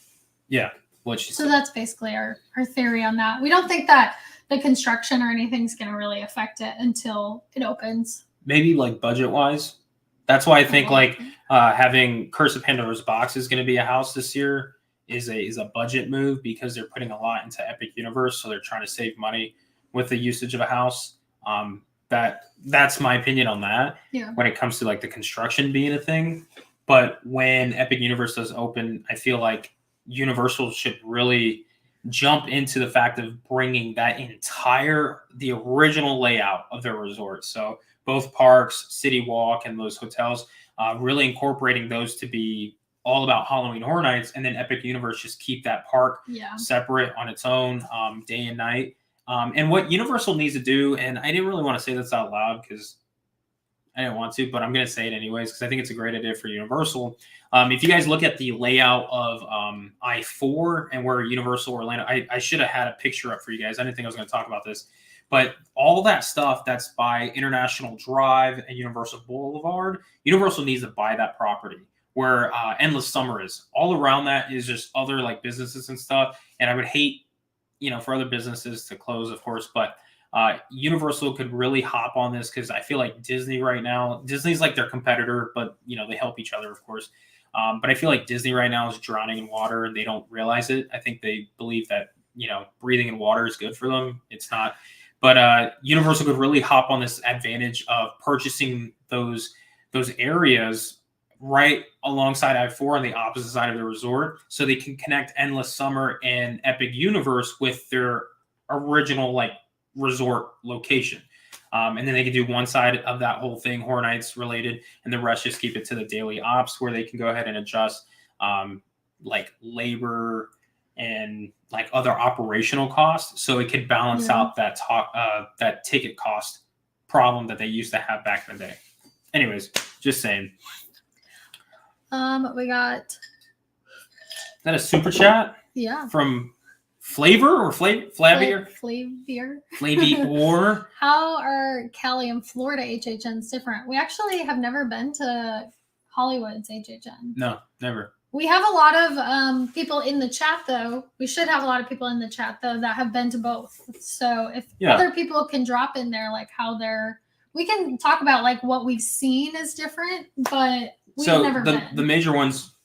Yeah. So that's basically our theory on that. We don't think that the construction or anything's going to really affect it until it opens. Maybe like budget-wise. That's why I think like having Curse of Pandora's Box is going to be a house this year is a budget move, because they're putting a lot into Epic Universe, so they're trying to save money with the usage of a house. That's my opinion on that. Yeah. When it comes to like the construction being a thing, but when Epic Universe does open, I feel like Universal should really jump into the fact of bringing the original layout of their resort. So both parks, City Walk, and those hotels, really incorporating those to be all about Halloween Horror Nights, and then Epic Universe just keep that park separate on its own, day and night. And what Universal needs to do, and I didn't really want to say this out loud because I didn't want to, but I'm going to say it anyways because I think it's a great idea for Universal. If you guys look at the layout of I-4 and where Universal Orlando, I should have had a picture up for you guys. I didn't think I was going to talk about this. But all that stuff that's by International Drive and Universal Boulevard, Universal needs to buy that property where Endless Summer is. All around that is just other like businesses and stuff. And I would hate, for other businesses to close, of course, but Universal could really hop on this, because I feel like Disney right now, Disney's like their competitor, but they help each other, of course. But I feel like Disney right now is drowning in water and they don't realize it. I think they believe that, breathing in water is good for them. It's not. But Universal could really hop on this advantage of purchasing those areas right alongside I-4 on the opposite side of the resort, so they can connect Endless Summer and Epic Universe with their original like resort location. And then they can do one side of that whole thing, Horror Nights related, and the rest just keep it to the daily ops, where they can go ahead and adjust like labor and like other operational costs, so it could balance out that ticket cost problem that they used to have back in the day. Anyways, just saying. We got. Is that a super chat? Yeah. From Flavor or Flavier? Flavier. How are Cali and Florida HHNs different? We actually have never been to Hollywood's HHN. No, never. We have a lot of people in the chat, though. We should have a lot of people in the chat, though, that have been to both. So if other people can drop in there, like how we can talk about like what we've seen is different, but we've never been. The major ones.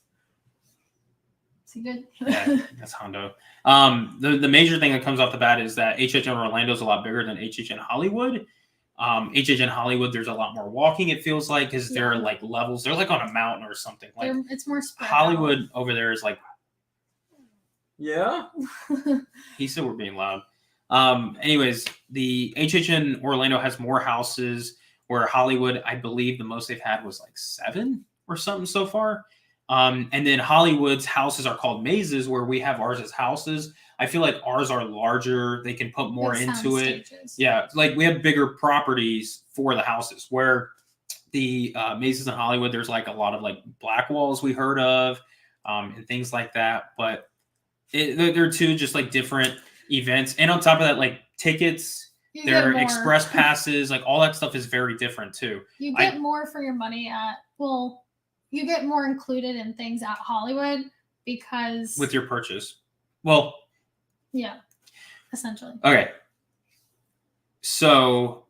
Is he good? Yeah, that's Hondo. The major thing that comes off the bat is that HHN Orlando is a lot bigger than HHN Hollywood. HHN Hollywood, there's a lot more walking, it feels like, because they're like levels. They're like on a mountain or something. Like it's more spread Hollywood out. over there is like, yeah. He said we're being loud. Anyways, the HHN Orlando has more houses, where Hollywood, I believe the most they've had was like 7 or something so far. And then Hollywood's houses are called mazes, where we have ours as houses. I feel like ours are larger. They can put more into it. Yeah, like we have bigger properties for the houses, where the mazes in Hollywood, there's like a lot of like black walls we heard of, and things like that. But they're two just like different events. And on top of that, like tickets, their express passes, like all that stuff is very different too. You get more for your money you get more included in things at Hollywood because with your purchase. Well, yeah, essentially. Okay. So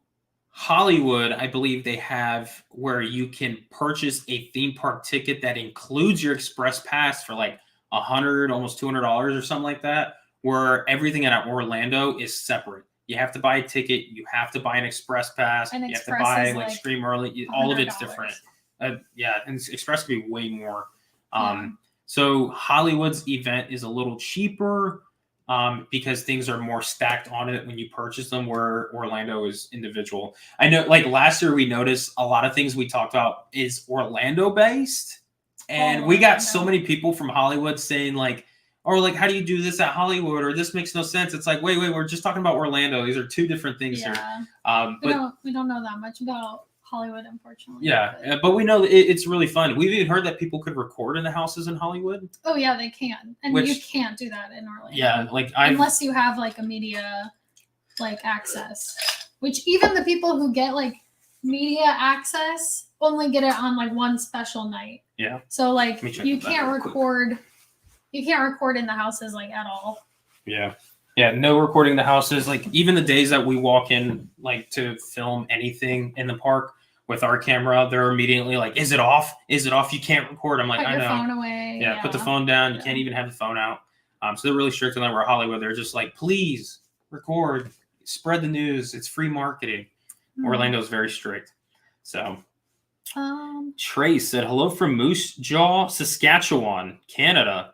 Hollywood, I believe they have where you can purchase a theme park ticket that includes your express pass for like $100, almost $200 or something like that, where everything at Orlando is separate. You have to buy a ticket. You have to buy an express pass. And you have express to buy is like Stream Early. All of it's different. Yeah, and express could be way more. So Hollywood's event is a little cheaper because things are more stacked on it when you purchase them, where Orlando is individual. I know, like last year, we noticed a lot of things we talked about is Orlando based, and we got so many people from Hollywood saying like, or like, how do you do this at Hollywood? Or this makes no sense. It's like, wait, we're just talking about Orlando. These are two different things here. But we don't know that much about Hollywood, unfortunately. Yeah, but we know it's really fun. We've even heard that people could record in the houses in Hollywood. Oh yeah, they can, and you can't do that in Orlando. Yeah, like unless you have like a media like access, which even the people who get like media access only get it on like one special night. Yeah. So like you can't record. You can't record in the houses like at all. Yeah. Yeah, no recording in the houses. Like even the days that we walk in like to film anything in the park with our camera, they're immediately like, "Is it off? Is it off? You can't record." I'm like, put "I your know." Phone away. Yeah, put the phone down. You can't even have the phone out. So they're really strict on that. Where Hollywood, they're just like, "Please record, spread the news. It's free marketing." Orlando's very strict. So Trace said, "Hello from Moose Jaw, Saskatchewan, Canada."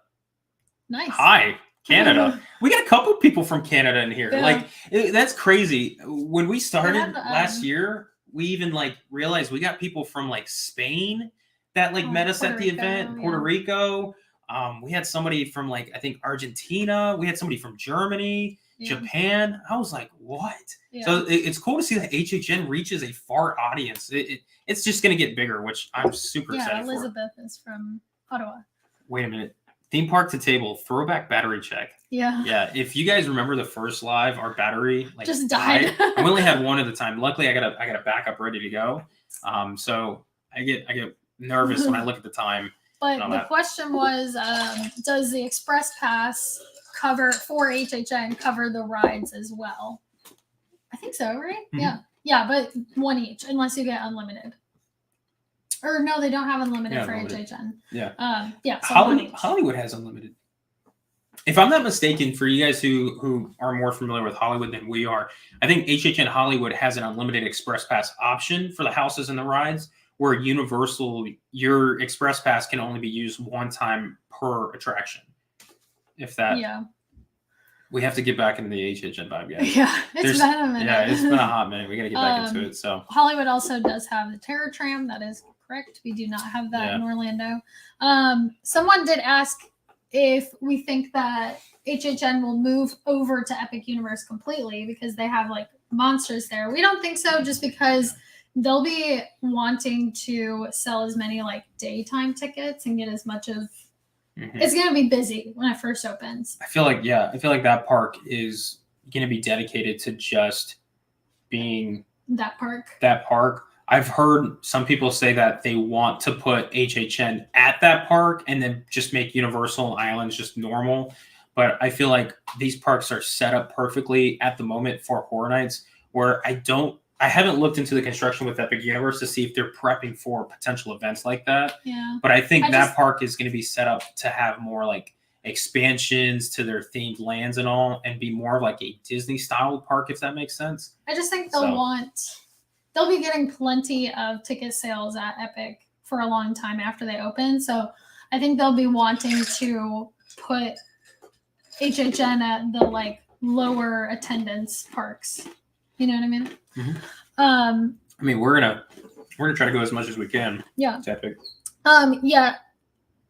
Nice. Hi, Canada. We got a couple people from Canada in here. Yeah. Like that's crazy. When we started last year, we even like realized we got people from like Spain that like met us at the event, Puerto Rico. We had somebody from like I think Argentina. We had somebody from Germany, Japan. I was like, what? Yeah. So it's cool to see that HHN reaches a far audience. It's just going to get bigger, which I'm super excited for. Elizabeth is from Ottawa. Wait a minute. Theme park to table, throwback battery check. Yeah. Yeah. If you guys remember the first live, our battery like just died. I only had one at a time. Luckily, I got a backup ready to go. So I get nervous when I look at the time. But the question was, does the Express Pass cover for HHN cover the rides as well? I think so, right? Mm-hmm. Yeah. Yeah, but one each, unless you get unlimited. Or no, they don't have unlimited for HHN. Yeah. So Hollywood has unlimited. If I'm not mistaken, for you guys who are more familiar with Hollywood than we are, I think HHN Hollywood has an unlimited Express Pass option for the houses and the rides, where Universal, your Express Pass can only be used one time per attraction. If that. Yeah. We have to get back into the HHN vibe, guys. Yeah, it's been a minute. Yeah, it's been a hot minute. We got to get back into it. So Hollywood also does have the Terror Tram. That is correct. We do not have that in Orlando. Someone did ask if we think that HHN will move over to Epic Universe completely because they have like monsters there. We don't think so, just because they'll be wanting to sell as many like daytime tickets and get as much of. Mm-hmm. It's going to be busy when it first opens. I feel like that park is going to be dedicated to just being that park. I've heard some people say that they want to put HHN at that park and then just make Universal Islands just normal. But I feel like these parks are set up perfectly at the moment for Horror Nights, where I haven't looked into the construction with Epic Universe to see if they're prepping for potential events like that. Yeah. But I think that park is going to be set up to have more like expansions to their themed lands and all, and be more of like a Disney style park, if that makes sense. I just think they'll be getting plenty of ticket sales at Epic for a long time after they open. So I think they'll be wanting to put HHN at the like lower attendance parks. You know what I mean? Mm-hmm. I mean, we're gonna try to go as much as we can. Yeah. To Epic. Yeah.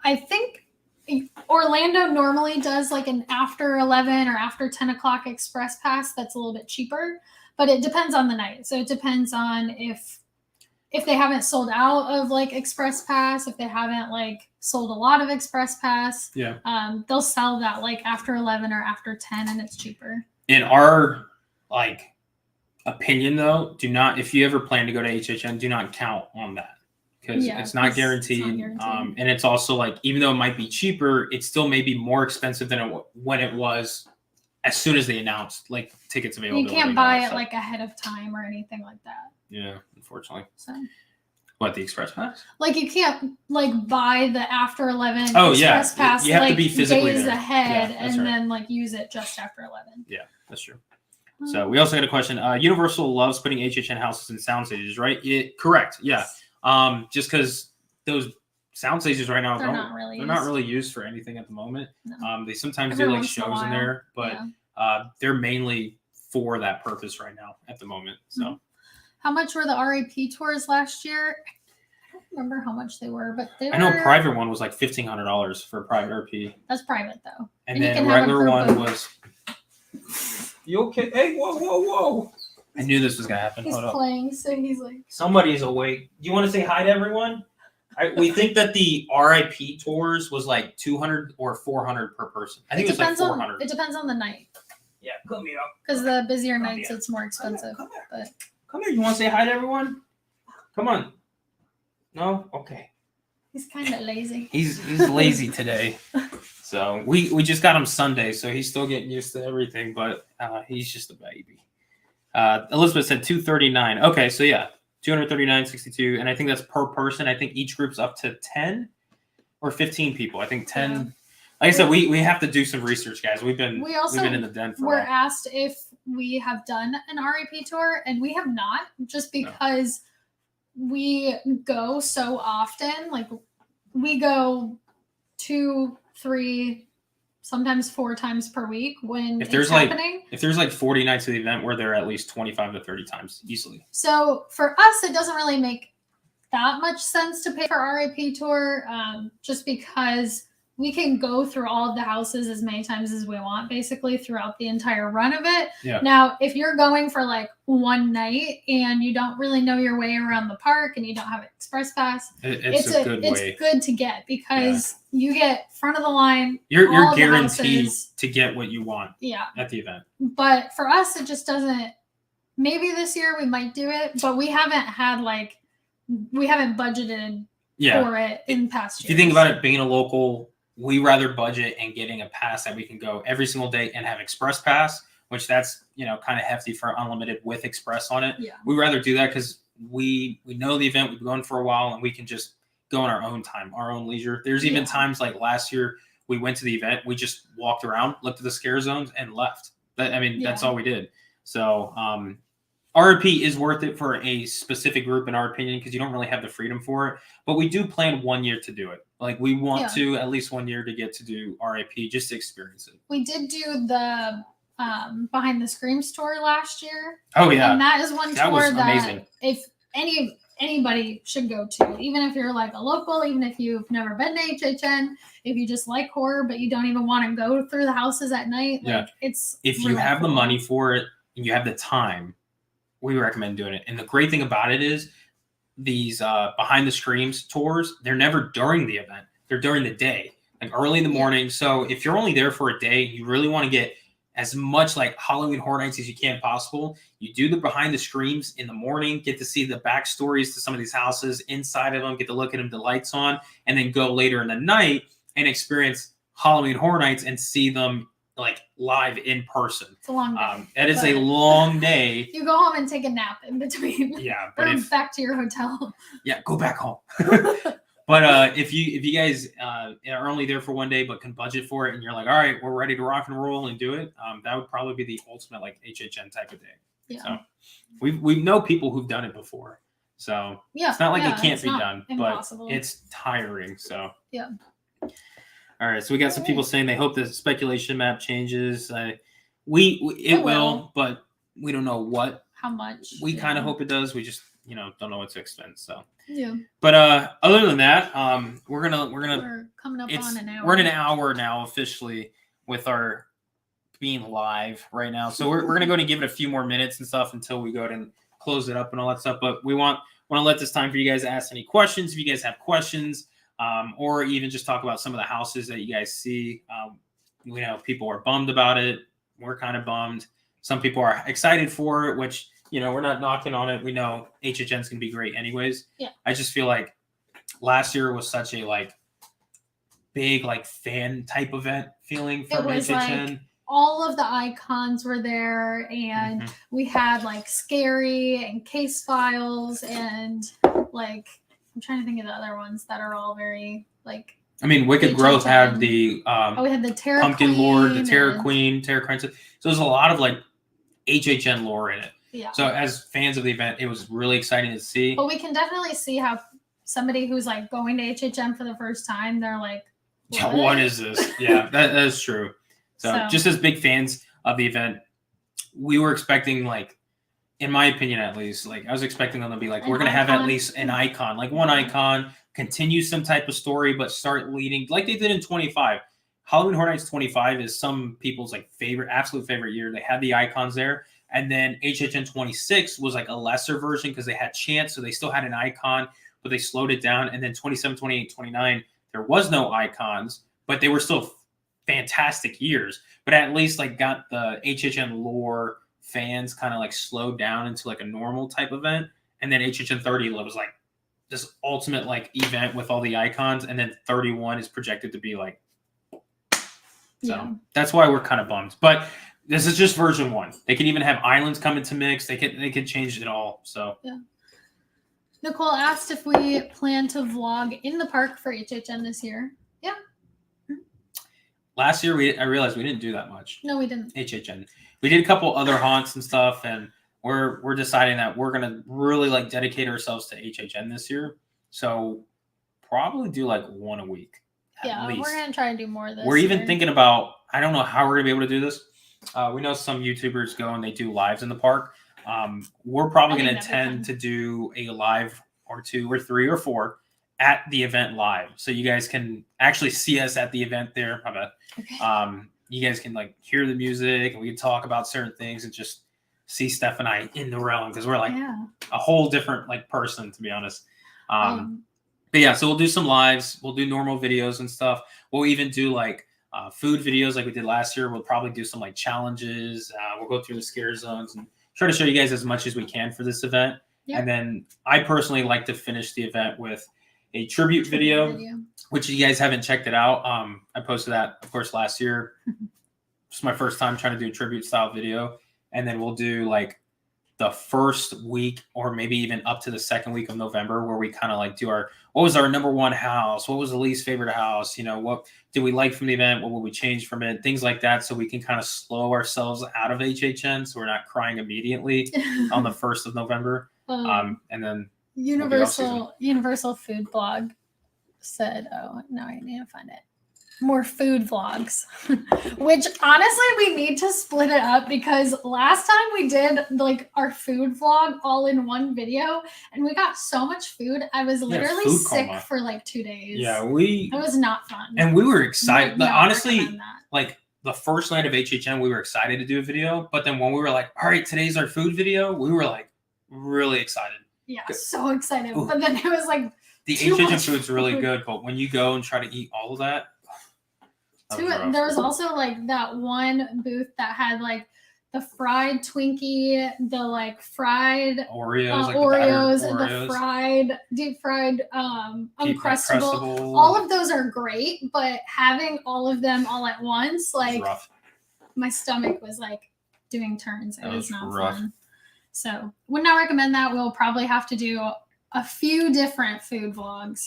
I think Orlando normally does like an after 11 or after 10 o'clock express pass that's a little bit cheaper, but it depends on the night. So it depends on if if they haven't sold out of like Express Pass, if they haven't like sold a lot of Express Pass, they'll sell that like after 11 or after 10, and it's cheaper. In our like opinion, though, do not, if you ever plan to go to HHN, do not count on that, because it's not guaranteed. And it's also like, even though it might be cheaper, it still may be more expensive than when it was as soon as they announced like tickets available. You can't buy it like ahead of time or anything like that. Yeah, unfortunately. So. What, the Express Pass? Like, you can't like buy the after 11 Express Pass. You have like, to be physically days there. ahead, and then like use it just after 11. Yeah, that's true. So we also got a question. Universal loves putting HHN houses in sound stages, right? Correct. Yeah. Just because those sound stages right now they're not really used for anything at the moment. No. They sometimes do like shows in there, but they're mainly for that purpose right now at the moment. So, how much were the RAP tours last year? I don't remember how much they were, but they were. I know a private one was like $1,500 for a private RP. That's private though, and then a regular one was. You okay? Hey, whoa. I knew this was going to happen. He's playing, so he's like... Somebody's awake. Do you want to say hi to everyone? We think that the RIP tours was like $200 or $400 per person. I think it was like $400. It depends on the night. Yeah, come here. Because the busier nights, it's more expensive. Come here. You want to say hi to everyone? Come on. No? Okay. He's kind of lazy. He's lazy today. So we just got him Sunday, so he's still getting used to everything, but he's just a baby. Elizabeth said 239. Okay, so yeah, 239.62, and I think that's per person. I think each group's up to 10 or 15 people. I think 10. Yeah. Like I said, we have to do some research, guys. We've been in the den for a while. We're asked if we have done an RAP tour, and we have not, just because we go so often. Like, we go 2, 3, sometimes 4 times per week when it's happening. If there's like 40 nights of the event, we're there at least 25 to 30 times easily. So for us, it doesn't really make that much sense to pay for RAP tour, just because we can go through all of the houses as many times as we want, basically throughout the entire run of it. Yeah. Now, if you're going for like one night and you don't really know your way around the park and you don't have an Express Pass, it's good to get, because you get front of the line. You're guaranteed to get what you want. At the event. But for us, it just doesn't. Maybe this year we might do it, but we haven't budgeted for it in past years. If you think about it, being a local, we rather budget and getting a pass that we can go every single day and have Express Pass, which that's, kind of hefty for unlimited with Express on it. Yeah. We rather do that because we know the event, we've been going for a while, and we can just go on our own time, our own leisure. There's even times like last year we went to the event, we just walked around, looked at the scare zones, and left. That's all we did. So RP is worth it for a specific group, in our opinion, because you don't really have the freedom for it. But we do plan 1 year to do it. Like, we want to at least 1 year to get to do RIP just to experience it. We did do the Behind the Screams tour last year. Oh, yeah. And that is one tour that amazing. If anybody should go to, even if you're like a local, even if you've never been to HHN, if you just like horror, but you don't even want to go through the houses at night. If you have the money for it and you have the time, we recommend doing it. And the great thing about it is these Behind the Screams tours, they're never during the event. They're during the day, like early in the morning. So if you're only there for a day, you really want to get as much like Halloween Horror Nights as you can possible. You do the Behind the Screams in the morning, get to see the backstories to some of these houses, inside of them, get to look at them, the lights on, and then go later in the night and experience Halloween Horror Nights and see them like live in person. It's a long day. That is a long day. You go home and take a nap in between. Yeah, but back to your hotel. Yeah, go back home. But if you guys are only there for 1 day but can budget for it, and you're like, all right, we're ready to rock and roll and do it, that would probably be the ultimate like HHN type of day. Yeah. So we know people who've done it before. So it's not like it can't be done, impossible. But it's tiring. So yeah. All right, so we got some people saying they hope the speculation map changes. It will, but we don't know how much. We kind of hope it does. We just don't know what to expect. So yeah. But other than that, we're coming up on an hour. We're in an hour now officially with our being live right now. So we're gonna go and give it a few more minutes and stuff until we go and close it up and all that stuff. But we want want to let this time for you guys to ask any questions. If you guys have questions, or even just talk about some of the houses that you guys see. You know, people are bummed about it. We're kind of bummed. Some people are excited for it, which, you know, we're not knocking on it. We know HHN's going to be great anyways. Yeah. I just feel like last year was such a like big like fan type event feeling from HHN. Like all of the icons were there, and we had like Scary and Case Files, and like I'm trying to think of the other ones that are all very like. I mean, Wicked HHN. Growth had the we had the Terror Pumpkin Queen Lord, the Terror Queen, Terror Crimson. So there's a lot of like HHN lore in it. Yeah. So as fans of the event, it was really exciting to see. But we can definitely see how somebody who's like going to HHN for the first time, they're like, what is this? Yeah, that is true. So just as big fans of the event, we were expecting, like, in my opinion at least, like I was expecting them to be like, we're going to have at least an icon, like one icon, continue some type of story, but start leading like they did in 25. Halloween Horror Nights 25 is some people's like absolute favorite year. They had the icons there. And then HHN 26 was like a lesser version because they had chants. So they still had an icon, but they slowed it down. And then 27, 28, 29, there was no icons, but they were still fantastic years. But at least like got the HHN lore fans kind of like slowed down into like a normal type event. And then HHN 30 was like this ultimate like event with all the icons. And then 31 is projected to be like, so that's why we're kind of bummed. But this is just version 1. They can even have islands come into mix. They could change it all. So yeah. Nicole asked if we plan to vlog in the park for HHN this year. Yeah. Last year I realized we didn't do that much. No, we didn't. HHN. We did a couple other haunts and stuff, and we're deciding that we're gonna really like dedicate ourselves to HHN this year. So probably do like one a week. Yeah, we're gonna try and do more of this. We're even thinking about, I don't know how we're gonna be able to do this. We know some YouTubers go and they do lives in the park. We're probably gonna intend to do a live or 2 or 3 or 4 at the event live, so you guys can actually see us at the event there. I bet. Okay. You guys can like hear the music and we can talk about certain things and just see Steph and I in the realm because we're like a whole different like person, to be honest. But yeah, so we'll do some lives. We'll do normal videos and stuff. We'll even do like food videos like we did last year. We'll probably do some like challenges. We'll go through the scare zones and try to show you guys as much as we can for this event. Yep. And then I personally like to finish the event with a tribute video, which you guys haven't checked it out. I posted that, of course, last year. It's my first time trying to do a tribute style video. And then we'll do like the first week or maybe even up to the second week of November where we kind of like do what was our number 1 house? What was the least favorite house? You know, what did we like from the event? What would we change from it? Things like that. So we can kind of slow ourselves out of HHN so we're not crying immediately on the 1st of November. And then Universal Food Blog said, oh, no, I need to find it. More food vlogs, which honestly we need to split it up because last time we did like our food vlog all in one video and we got so much food. I was literally sick for like 2 days. Yeah, it was not fun. And we were excited. Honestly, like the first night of HHN, we were excited to do a video. But then when we were like, all right, today's our food video, we were like really excited. Yeah, so excited. Ooh. But then it was like the HHN food's really good, but when you go and try to eat all of that, there was also like that one booth that had like the fried Twinkie, the like fried Oreos, and the fried deep fried Uncrustable. All of those are great, but having all of them all at once, like my stomach was like doing turns. It was not fun. So would not recommend that. We'll probably have to do a few different food vlogs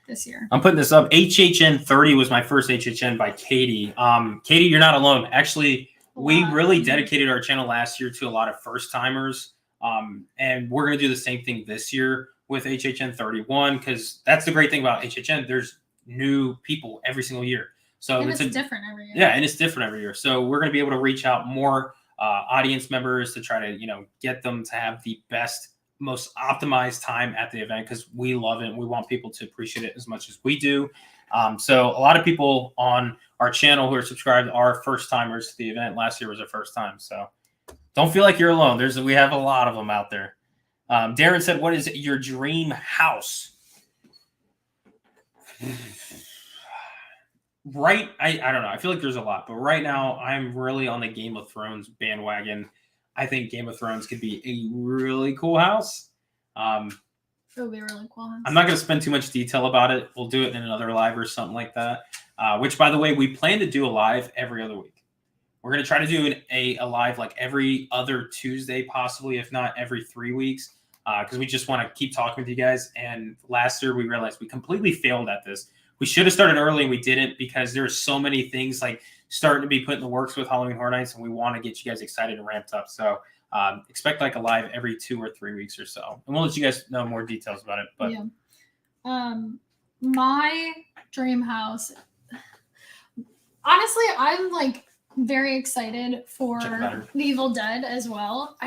this year. I'm putting this up. HHN 30 was my first HHN by Katie. Katie, you're not alone. Actually, we really dedicated our channel last year to a lot of first timers. And we're going to do the same thing this year with HHN 31 because that's the great thing about HHN. There's new people every single year. So it's different every year. Yeah, and it's different every year. So we're going to be able to reach out more audience members to try to, get them to have the best, most optimized time at the event because we love it and we want people to appreciate it as much as we do. So a lot of people on our channel who are subscribed are first timers to the event. Last year was our first time. So don't feel like you're alone. We have a lot of them out there. Darren said, "What is your dream house?" Right, I don't know. I feel like there's a lot, but right now I'm really on the Game of Thrones bandwagon. I think Game of Thrones could be a really cool house. It would be really cool. I'm not going to spend too much detail about it. We'll do it in another live or something like that. Which, by the way, we plan to do a live every other week. We're going to try to do a live like every other Tuesday, possibly, if not every 3 weeks, because we just want to keep talking with you guys. And last year, we realized we completely failed at this. We should have started early, and we didn't because there's so many things like starting to be put in the works with Halloween Horror Nights, and we want to get you guys excited and ramped up. So expect like a live every 2 or 3 weeks or so, and we'll let you guys know more details about it. But my dream house. Honestly, I'm like very excited for The Evil Dead as well.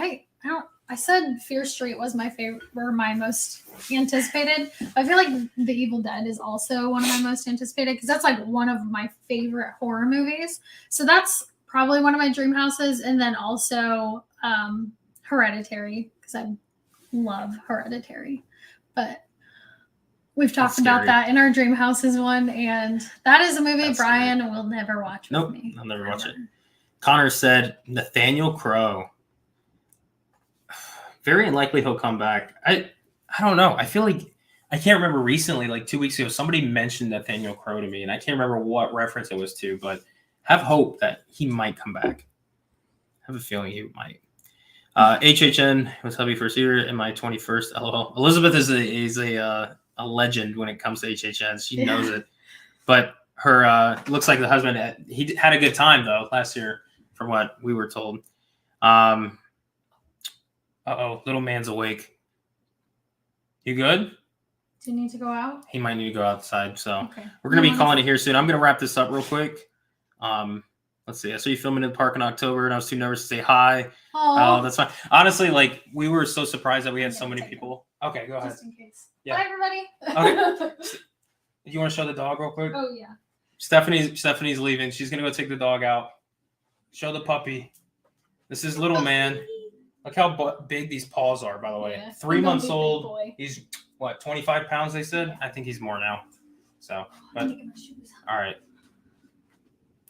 I said Fear Street was my favorite, or my most anticipated. I feel like The Evil Dead is also one of my most anticipated because that's like one of my favorite horror movies. So that's probably one of my dream houses, and then also Hereditary because I love Hereditary. But we've talked about that in our dream houses one, and that is a movie Brian will never watch with me. I'll never watch it. Connor said Nathaniel Crowe. Very unlikely he'll come back. I don't know. I feel like I can't remember recently, like 2 weeks ago, somebody mentioned Nathaniel Crowe to me, and I can't remember what reference it was to, but have hope that he might come back. I have a feeling he might. HHN was hubby first year in my 21st. LOL. Elizabeth is a legend when it comes to HHN. She knows it. But her looks like the husband he had a good time though last year, from what we were told. Little man's awake. You good? Do you need to go out? He might need to go outside. So we're going to be calling it here soon. I'm going to wrap this up real quick. Let's see. I saw you filming in the park in October, and I was too nervous to say hi. Oh, that's fine. Honestly, like we were so surprised that we had so many people. Okay, go ahead. Just in case. Yeah. Bye, everybody. Okay. You want to show the dog real quick? Oh, yeah. Stephanie's leaving. She's going to go take the dog out. Show the puppy. This is little man. Look how big these paws are, by the way. Yeah. 3 months old. He's, 25 pounds, they said? I think he's more now. So, but, all right.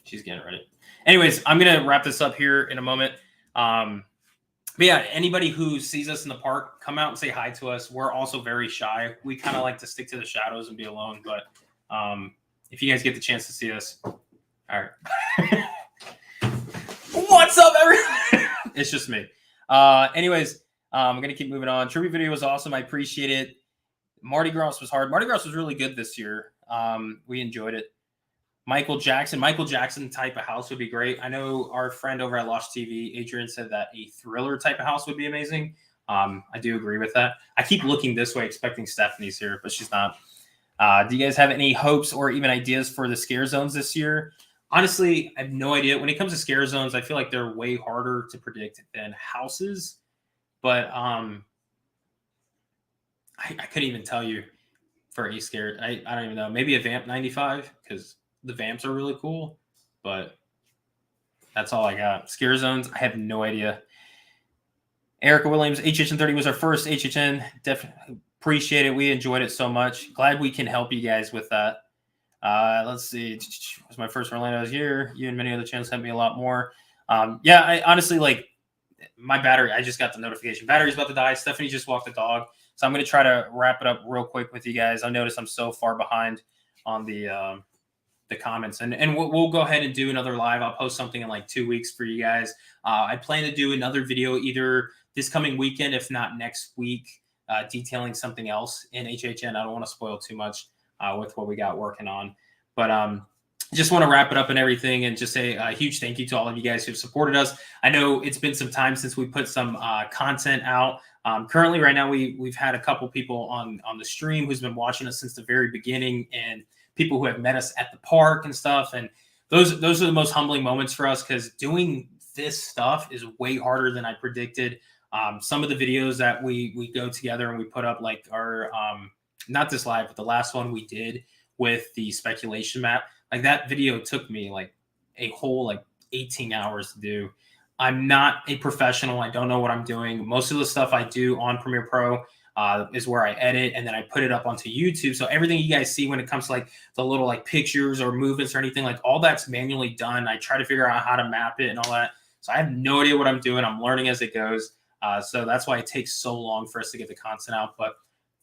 She's getting ready. Anyways, I'm going to wrap this up here in a moment. But yeah, anybody who sees us in the park, come out and say hi to us. We're also very shy. We kind of like to stick to the shadows and be alone. But if you guys get the chance to see us, all right. What's up, everyone? It's just me. Anyways, I'm going to keep moving on. Tribute video was awesome. I appreciate it. Mardi Gras was hard. Mardi Gras was really good this year. We enjoyed it. Michael Jackson type of house would be great. I know our friend over at Lost TV, Adrian, said that a thriller type of house would be amazing. I do agree with that. I keep looking this way, expecting Stephanie's here, but she's not. Do you guys have any hopes or even ideas for the scare zones this year? Honestly, I have no idea. When it comes to scare zones, I feel like they're way harder to predict than houses. But I couldn't even tell you for a scare. I don't even know. Maybe a Vamp 95 because the Vamps are really cool. But that's all I got. Scare zones, I have no idea. Erica Williams, HHN 30 was our first HHN. Definitely appreciate it. We enjoyed it so much. Glad we can help you guys with that. Let's see. It was my first Orlando here. You and many other channels helped me a lot more. Yeah, I honestly like my battery. I just got the notification. Battery's about to die. Stephanie just walked the dog. So I'm going to try to wrap it up real quick with you guys. I noticed I'm so far behind on the comments, and we'll go ahead and do another live. I'll post something in like 2 weeks for you guys. I plan to do another video either this coming weekend, if not next week, detailing something else in HHN. I don't want to spoil too much with what we got working on, but just want to wrap it up and everything and just say a huge thank you to all of you guys who've supported us. I know it's been some time since we put some content out. Currently right now, we've had a couple people on the stream who's been watching us since the very beginning, and people who have met us at the park and stuff. And those are the most humbling moments for us, because doing this stuff is way harder than I predicted. Some of the videos that we go together and we put up, like our not this live, but the last one we did with the speculation map, like that video took me like a whole 18 hours to do. I'm not a professional. I don't know what I'm doing. Most of the stuff I do on Premiere Pro is where I edit and then I put it up onto YouTube. So everything you guys see when it comes to like the little like pictures or movements or anything, like all that's manually done. I try to figure out how to map it and all that. So I have no idea what I'm doing. I'm learning as it goes. So that's why it takes so long for us to get the content out. But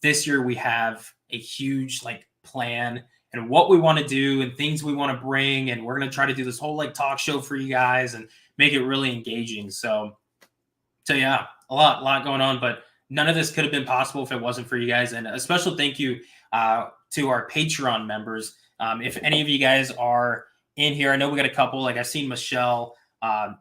this year we have a huge like plan and what we want to do and things we want to bring. And we're going to try to do this whole like talk show for you guys and make it really engaging. So yeah, a lot going on, but none of this could have been possible if it wasn't for you guys. And a special thank you to our Patreon members. If any of you guys are in here, I know we got a couple, like I've seen Michelle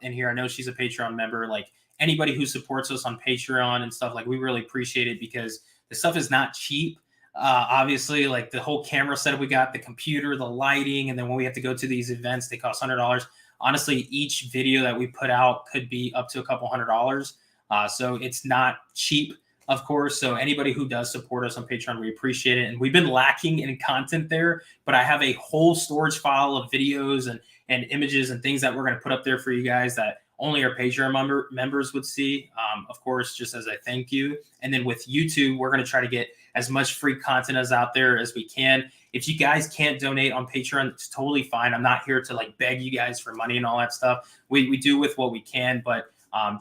in here. I know she's a Patreon member. Like anybody who supports us on Patreon and stuff, like we really appreciate it because the stuff is not cheap. Obviously, like the whole camera setup we got, the computer, the lighting, and then when we have to go to these events, they cost $100. Honestly, each video that we put out could be up to a couple $100. So it's not cheap, of course. So anybody who does support us on Patreon, we appreciate it. And we've been lacking in content there, but I have a whole storage file of videos and images and things that we're going to put up there for you guys that only our Patreon members would see, of course, just as a thank you. And then with YouTube, we're going to try to get as much free content as out there as we can. If you guys can't donate on Patreon, it's totally fine. I'm not here to like beg you guys for money and all that stuff. We do with what we can, but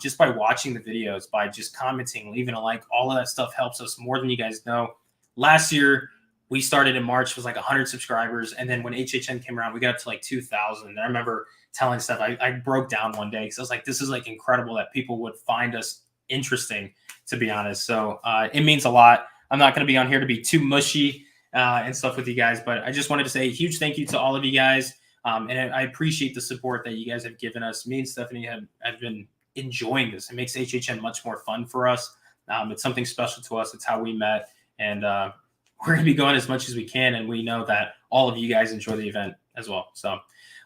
just by watching the videos, by just commenting, leaving a like, all of that stuff helps us more than you guys know. Last year, we started in March, was like 100 subscribers. And then when HHN came around, we got up to like 2,000. And I remember telling Steph, I broke down one day because I was like, this is like incredible that people would find us interesting, to be honest. So it means a lot. I'm not going to be on here to be too mushy and stuff with you guys, but I just wanted to say a huge thank you to all of you guys. And I appreciate the support that you guys have given us. Me and Stephanie have been enjoying this. It makes HHN much more fun for us. It's something special to us. It's how we met. And we're going to be going as much as we can. And we know that all of you guys enjoy the event as well. So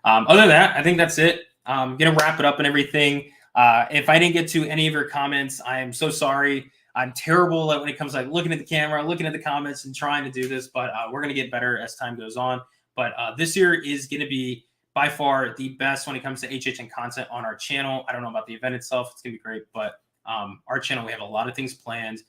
other than that, I think that's it. I'm going to wrap it up and everything. If I didn't get to any of your comments, I am so sorry. I'm terrible at when it comes to like looking at the camera, looking at the comments and trying to do this, but we're going to get better as time goes on. But this year is going to be by far the best when it comes to HHN content on our channel. I don't know about the event itself. It's going to be great, but our channel, we have a lot of things planned,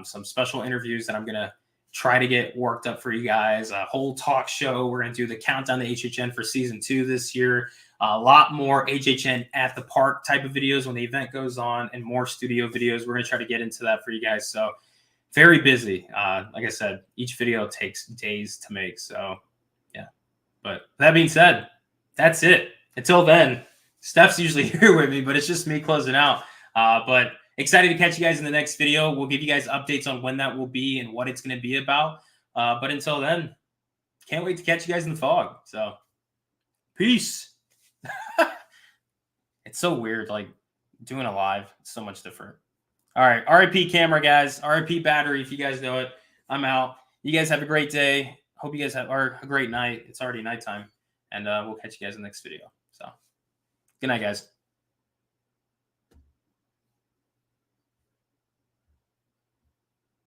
some special interviews that I'm going to try to get worked up for you guys, a whole talk show. We're going to do the countdown to HHN for season 2 this year. A lot more HHN at the park type of videos when the event goes on and more studio videos. We're going to try to get into that for you guys. So very busy. Like I said, each video takes days to make. So yeah, but that being said, that's it. Until then, Steph's usually here with me, but it's just me closing out. But excited to catch you guys in the next video. We'll give you guys updates on when that will be and what it's going to be about. But until then, can't wait to catch you guys in the fog. So peace. It's so weird, like doing a live. It's so much different. All right. RIP camera, guys. RIP battery, if you guys know it. I'm out. You guys have a great day. Hope you guys have a great night. It's already nighttime. And we'll catch you guys in the next video. So good night, guys.